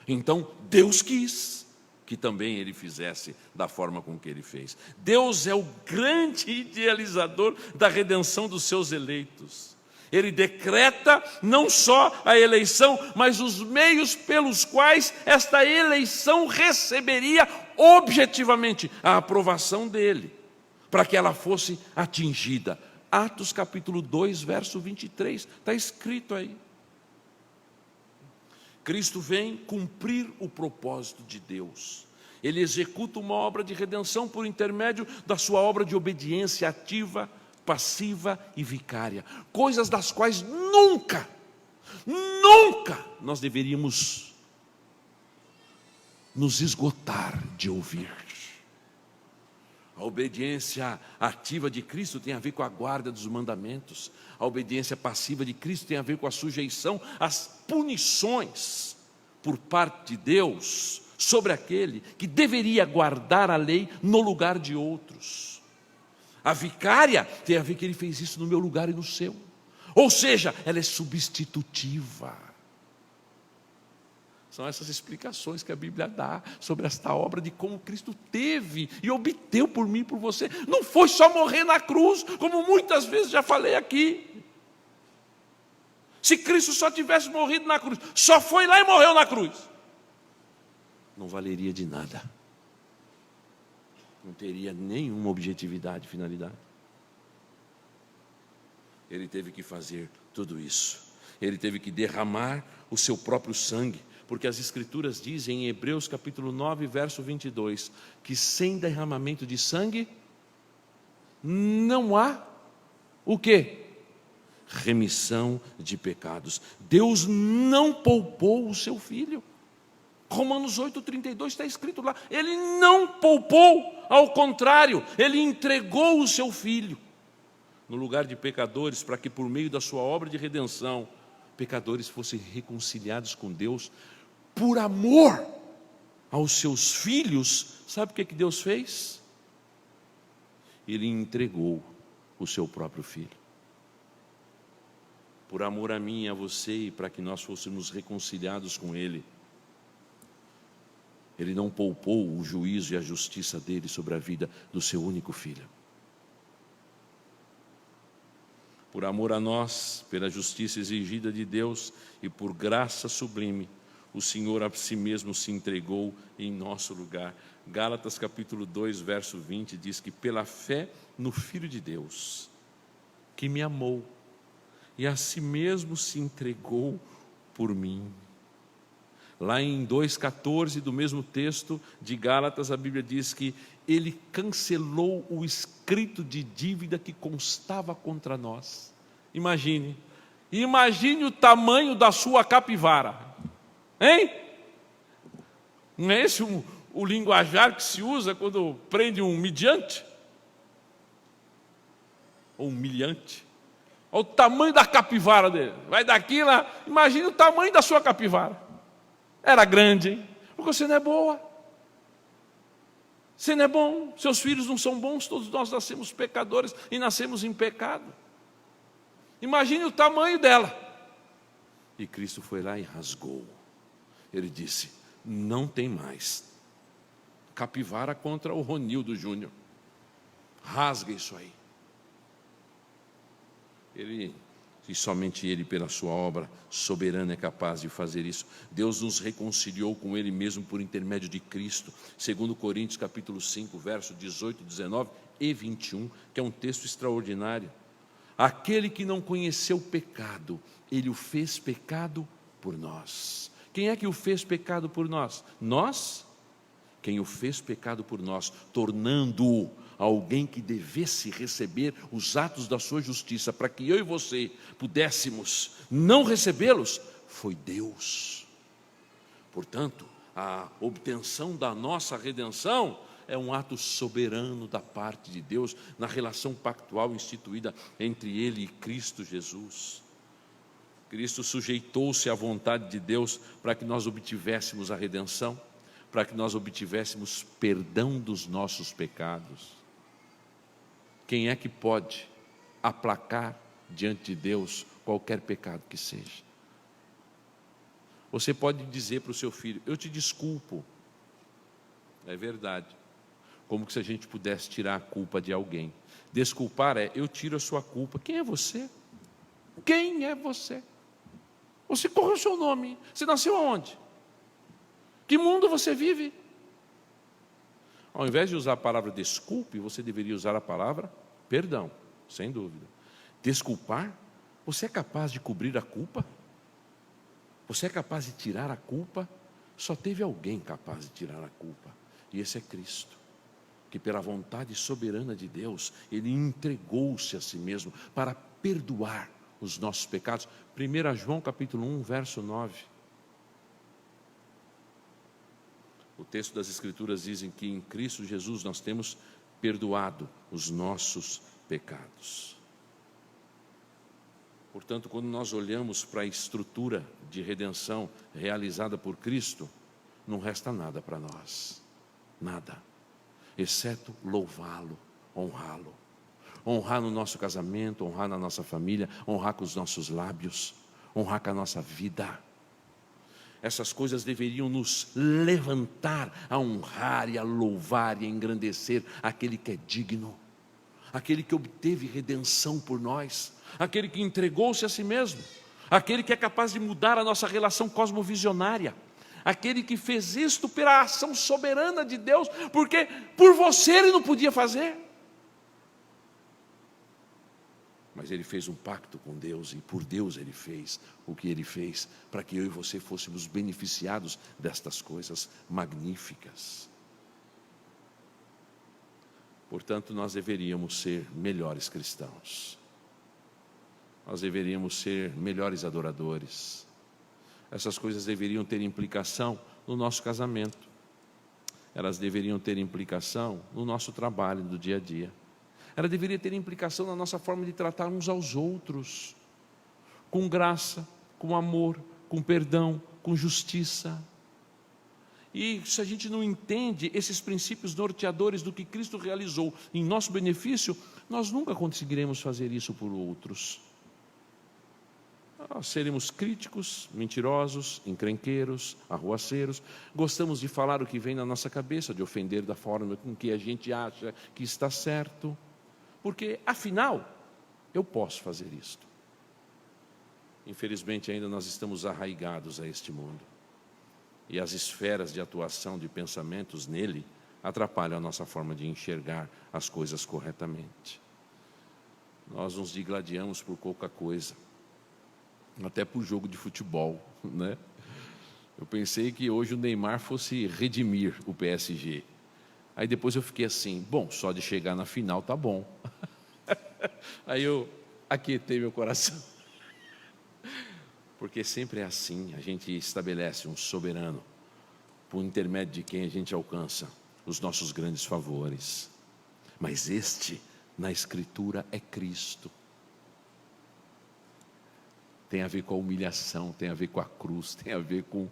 Então, Deus quis que também ele fizesse da forma com que ele fez. Deus é o grande idealizador da redenção dos seus eleitos. Ele decreta não só a eleição, mas os meios pelos quais esta eleição receberia objetivamente a aprovação dele, para que ela fosse atingida. Atos capítulo 2, verso 23, está escrito aí. Cristo vem cumprir o propósito de Deus. Ele executa uma obra de redenção por intermédio da sua obra de obediência ativa, passiva e vicária. Coisas das quais nunca nós deveríamos nos esgotar de ouvir. A obediência ativa de Cristo tem a ver com a guarda dos mandamentos. A obediência passiva de Cristo tem a ver com a sujeição às punições por parte de Deus sobre aquele que deveria guardar a lei no lugar de outros. A vicária tem a ver que ele fez isso no meu lugar e no seu. Ou seja, ela é substitutiva. São essas explicações que a Bíblia dá sobre esta obra de como Cristo teve e obteve por mim e por você. Não foi só morrer na cruz, como muitas vezes já falei aqui. Se Cristo só tivesse morrido na cruz, só foi lá e morreu na cruz, não valeria de nada. Não teria nenhuma objetividade, finalidade. Ele teve que fazer tudo isso. Ele teve que derramar o seu próprio sangue, porque as Escrituras dizem em Hebreus capítulo 9, verso 22, que sem derramamento de sangue, não há o quê? Remissão de pecados. Deus não poupou o seu Filho. Romanos 8,32 está escrito lá. Ele não poupou, ao contrário, Ele entregou o seu Filho no lugar de pecadores, para que por meio da sua obra de redenção, pecadores fossem reconciliados com Deus. Por amor aos seus filhos, sabe o que Deus fez? Ele entregou o seu próprio Filho. Por amor a mim e a você, e para que nós fôssemos reconciliados com Ele. Ele não poupou o juízo e a justiça dele sobre a vida do seu único Filho. Por amor a nós, pela justiça exigida de Deus e por graça sublime, o Senhor a si mesmo se entregou em nosso lugar. Gálatas capítulo 2, verso 20 diz que pela fé no Filho de Deus, que me amou e a si mesmo se entregou por mim. Lá em 2,14 do mesmo texto de Gálatas, a Bíblia diz que Ele cancelou o escrito de dívida que constava contra nós. Imagine o tamanho da sua capivara, hein? Não é esse o linguajar que se usa quando prende um mediante? Ou um milhante? Olha o tamanho da capivara dele, vai daqui lá, imagine o tamanho da sua capivara. Era grande, hein? Porque você não é boa, você não é bom, seus filhos não são bons, todos nós nascemos pecadores e nascemos em pecado. Imagine o tamanho dela. E Cristo foi lá e rasgou. Ele disse, não tem mais capivara contra o Ronildo Júnior, rasga isso aí. E somente Ele, pela sua obra soberana, é capaz de fazer isso. Deus nos reconciliou com Ele mesmo por intermédio de Cristo. 2 Coríntios capítulo 5, verso 18, 19 e 21, que é um texto extraordinário. aquele que não conheceu o pecado, ele o fez pecado por nós. Quem é que o fez pecado por nós? Nós? Quem o fez pecado por nós, tornando-o alguém que devesse receber os atos da sua justiça, para que eu e você pudéssemos não recebê-los, foi Deus. Portanto, a obtenção da nossa redenção é um ato soberano da parte de Deus, na relação pactual instituída entre Ele e Cristo Jesus. Cristo sujeitou-se à vontade de Deus para que nós obtivéssemos a redenção, para que nós obtivéssemos perdão dos nossos pecados. Quem é que pode aplacar diante de Deus qualquer pecado que seja? Você pode dizer para o seu filho: eu te desculpo. É verdade. Como se a gente pudesse tirar a culpa de alguém. Desculpar é: eu tiro a sua culpa. Quem é você? Quem é você? Você corre o seu nome. Você nasceu aonde? Que mundo você vive? Ao invés de usar a palavra desculpe, você deveria usar a palavra perdão, sem dúvida. Desculpar? Você é capaz de cobrir a culpa? Você é capaz de tirar a culpa? Só teve alguém capaz de tirar a culpa, e esse é Cristo, que pela vontade soberana de Deus, Ele entregou-se a si mesmo para perdoar os nossos pecados. 1 João capítulo 1, verso 9. O texto das Escrituras dizem que em Cristo Jesus nós temos perdoado os nossos pecados. Portanto, quando nós olhamos para a estrutura de redenção realizada por Cristo, não resta nada para nós, nada, exceto louvá-lo, honrá-lo. Honrar no nosso casamento, honrar na nossa família, honrar com os nossos lábios, honrar com a nossa vida. Essas coisas deveriam nos levantar a honrar e a louvar e a engrandecer aquele que é digno, aquele que obteve redenção por nós, aquele que entregou-se a si mesmo, aquele que é capaz de mudar a nossa relação cosmovisionária, aquele que fez isto pela ação soberana de Deus, porque por você Ele não podia fazer. Mas Ele fez um pacto com Deus, e por Deus Ele fez o que Ele fez, para que eu e você fôssemos beneficiados destas coisas magníficas. Portanto, nós deveríamos ser melhores cristãos, nós deveríamos ser melhores adoradores. Essas coisas deveriam ter implicação no nosso casamento, elas deveriam ter implicação no nosso trabalho do dia a dia. Ela deveria ter implicação na nossa forma de tratar uns aos outros, com graça, com amor, com perdão, com justiça. E se a gente não entende esses princípios norteadores do que Cristo realizou em nosso benefício, nós nunca conseguiremos fazer isso por outros. Nós seremos críticos, mentirosos, encrenqueiros, arruaceiros, gostamos de falar o que vem na nossa cabeça, de ofender da forma com que a gente acha que está certo. Porque, afinal, eu posso fazer isto. Infelizmente, ainda nós estamos arraigados a este mundo. E as esferas de atuação de pensamentos nele atrapalham a nossa forma de enxergar as coisas corretamente. Nós nos digladiamos por pouca coisa, até por jogo de futebol, né? Eu pensei que hoje o Neymar fosse redimir o PSG. Aí depois eu fiquei assim, bom, só de chegar na final tá bom. Aí eu aquietei meu coração. Porque sempre é assim, a gente estabelece um soberano, por intermédio de quem a gente alcança os nossos grandes favores. Mas este, na Escritura, é Cristo. Tem a ver com a humilhação, tem a ver com a cruz, tem a ver com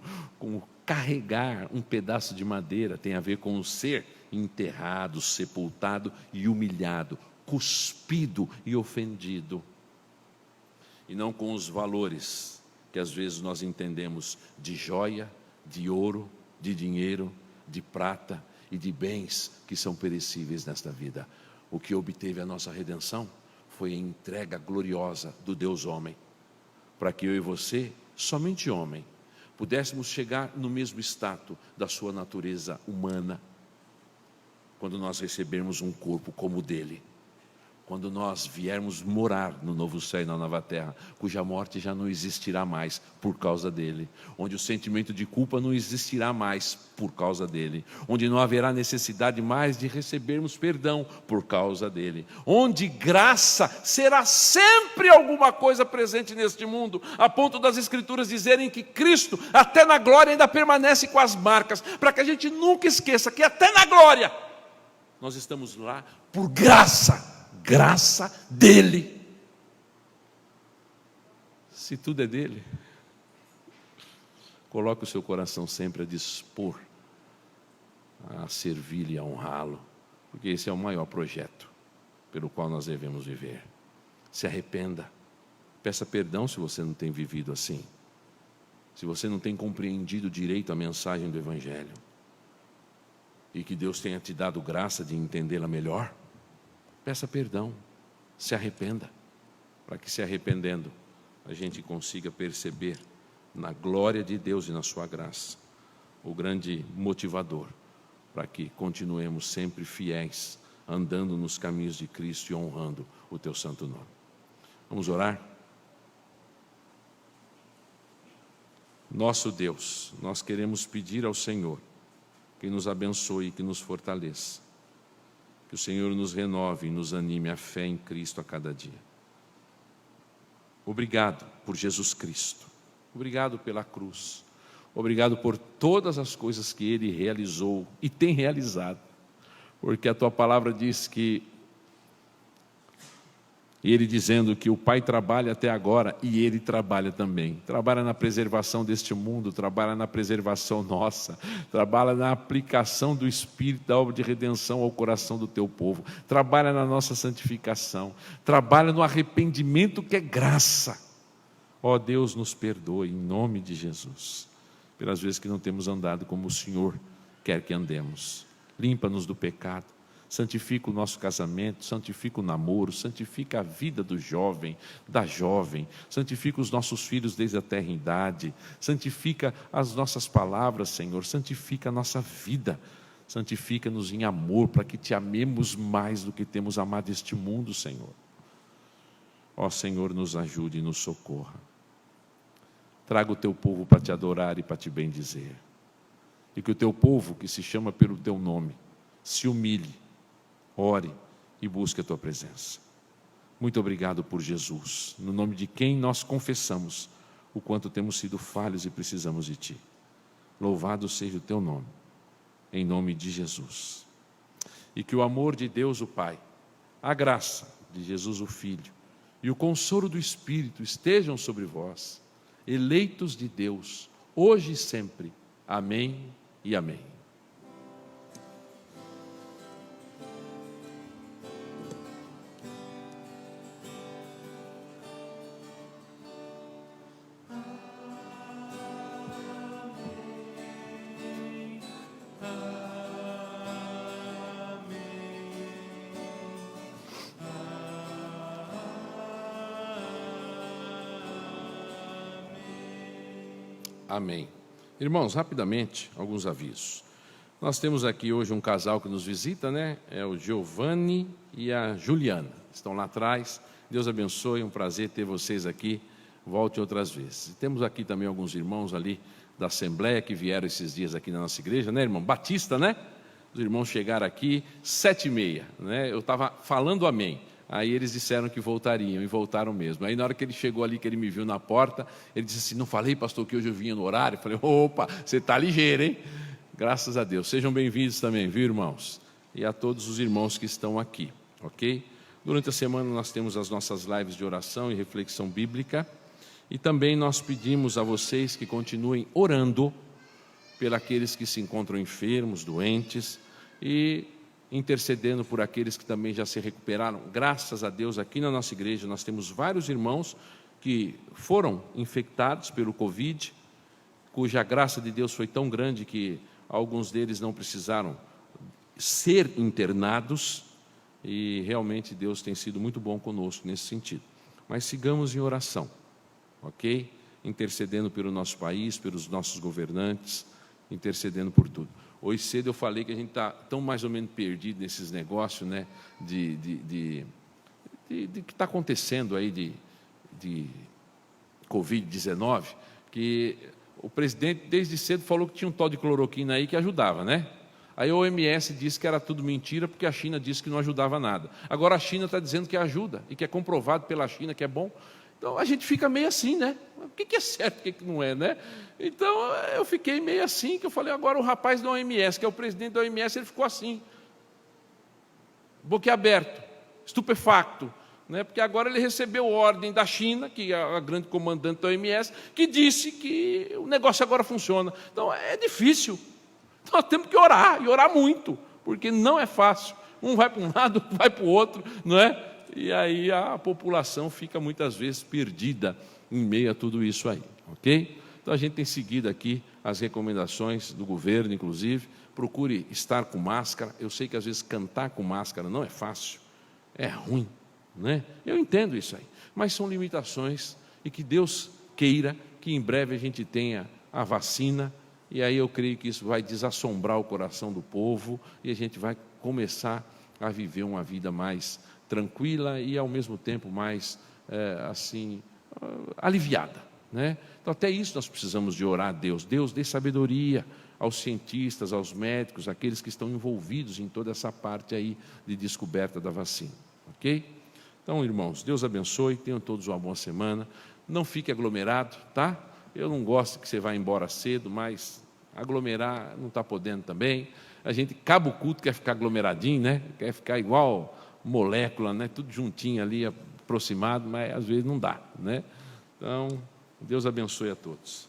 carregar um pedaço de madeira, tem a ver com o ser enterrado, sepultado e humilhado, cuspido e ofendido. E não com os valores que às vezes nós entendemos de joia, de ouro, de dinheiro, de prata e de bens que são perecíveis nesta vida. O que obteve a nossa redenção foi a entrega gloriosa do Deus homem, para que eu e você, somente homem, pudéssemos chegar no mesmo status da sua natureza humana, quando nós recebermos um corpo como o dele. quando nós viermos morar no novo céu e na nova terra, cuja morte já não existirá mais por causa dele, onde o sentimento de culpa não existirá mais por causa dele, onde não haverá necessidade mais de recebermos perdão por causa dele, onde graça será sempre alguma coisa presente neste mundo, a ponto das Escrituras dizerem que Cristo, até na glória, ainda permanece com as marcas, para que a gente nunca esqueça que até na glória nós estamos lá por graça dele. Se tudo é dele, coloque o seu coração sempre a dispor, a servi-lo e a honrá-lo, porque esse é o maior projeto pelo qual nós devemos viver. Se arrependa, peça perdão se você não tem vivido assim, se você não tem compreendido direito a mensagem do Evangelho, e que Deus tenha te dado graça de entendê-la melhor. Peça perdão, se arrependa, para que, se arrependendo, a gente consiga perceber na glória de Deus e na sua graça o grande motivador para que continuemos sempre fiéis, andando nos caminhos de Cristo e honrando o teu santo nome. Vamos orar? Nosso Deus, nós queremos pedir ao Senhor que nos abençoe e que nos fortaleça. Que o Senhor nos renove e nos anime a fé em Cristo a cada dia. Obrigado por Jesus Cristo. Obrigado pela cruz. Obrigado por todas as coisas que Ele realizou e tem realizado. Porque a Tua palavra diz que Ele dizendo que o Pai trabalha até agora e Ele trabalha também. Trabalha na preservação deste mundo, trabalha na preservação nossa, trabalha na aplicação do Espírito da obra de redenção ao coração do Teu povo, trabalha na nossa santificação, trabalha no arrependimento que é graça. Ó Deus, nos perdoe em nome de Jesus, pelas vezes que não temos andado como o Senhor quer que andemos. Limpa-nos do pecado. Santifica o nosso casamento, santifica o namoro, santifica a vida do jovem, da jovem, santifica os nossos filhos desde a tenra-idade, santifica as nossas palavras, Senhor, santifica a nossa vida, santifica-nos em amor, para que Te amemos mais do que temos amado este mundo, Senhor. Ó Senhor, nos ajude e nos socorra. Traga o Teu povo para Te adorar e para Te bendizer, e que o Teu povo, que se chama pelo Teu nome, se humilhe, ore e busque a Tua presença. Muito obrigado por Jesus, no nome de quem nós confessamos o quanto temos sido falhos e precisamos de Ti. Louvado seja o Teu nome, em nome de Jesus. E que o amor de Deus o Pai, a graça de Jesus o Filho e o consolo do Espírito estejam sobre vós, eleitos de Deus, hoje e sempre. Amém e amém. Amém. Irmãos, rapidamente, alguns avisos. Nós temos aqui hoje um casal que nos visita, né? É o Giovanni e a Juliana. Estão lá atrás. Deus abençoe, é um prazer ter vocês aqui. Volte outras vezes. E temos aqui também alguns irmãos ali da Assembleia que vieram esses dias aqui na nossa igreja, né, irmão? Batista, né? Os irmãos chegaram aqui 7h30, né? Eu estava falando amém. Aí eles disseram que voltariam, e voltaram mesmo. Aí na hora que ele chegou ali, que ele me viu na porta, ele disse assim: não falei, pastor, que hoje eu vinha no horário? Eu falei: opa, você está ligeiro, hein? Graças a Deus. Sejam bem-vindos também, viu, irmãos? E a todos os irmãos que estão aqui, ok? Durante a semana nós temos as nossas lives de oração e reflexão bíblica. E também nós pedimos a vocês que continuem orando pelos que se encontram enfermos, doentes, e intercedendo por aqueles que também já se recuperaram. Graças a Deus, aqui na nossa igreja nós temos vários irmãos que foram infectados pelo Covid, cuja graça de Deus foi tão grande que alguns deles não precisaram ser internados, e realmente Deus tem sido muito bom conosco nesse sentido. Mas sigamos em oração, ok? Intercedendo pelo nosso país, pelos nossos governantes, intercedendo por tudo. Hoje cedo eu falei que a gente está tão mais ou menos perdido nesses negócios, né, de que está acontecendo aí de Covid-19, que o presidente desde cedo falou que tinha um tal de cloroquina aí que ajudava, né? Aí a OMS disse que era tudo mentira, porque a China disse que não ajudava nada. Agora a China está dizendo que ajuda, e que é comprovado pela China que é bom. Então a gente fica meio assim, né? O que é certo, o que não é, né? Então eu fiquei meio assim, que eu falei, agora o rapaz da OMS, que é o presidente da OMS, ele ficou assim, boquiaberto, estupefacto, né? Porque agora ele recebeu ordem da China, que é a grande comandante da OMS, que disse que o negócio agora funciona. Então é difícil. Nós temos que orar, e orar muito, porque não é fácil. Um vai para um lado, outro vai para o outro, não é? E aí a população fica muitas vezes perdida em meio a tudo isso aí, ok? Então a gente tem seguido aqui as recomendações do governo, inclusive. Procure estar com máscara. Eu sei que às vezes cantar com máscara não é fácil, é ruim, né? Eu entendo isso aí, mas são limitações, e que Deus queira que em breve a gente tenha a vacina. E aí eu creio que isso vai desassombrar o coração do povo, e a gente vai começar a viver uma vida mais tranquila e, ao mesmo tempo, mais, aliviada, né? Então, até isso nós precisamos de orar a Deus. Deus dê sabedoria aos cientistas, aos médicos, aqueles que estão envolvidos em toda essa parte aí de descoberta da vacina, ok? Então, irmãos, Deus abençoe, tenham todos uma boa semana. Não fique aglomerado, tá? Eu não gosto que você vá embora cedo, mas aglomerar não está podendo também. A gente acaba o culto, quer ficar aglomeradinho, né? Quer ficar igual molécula, né? Tudo juntinho ali, aproximado, mas às vezes não dá, né? Então, Deus abençoe a todos.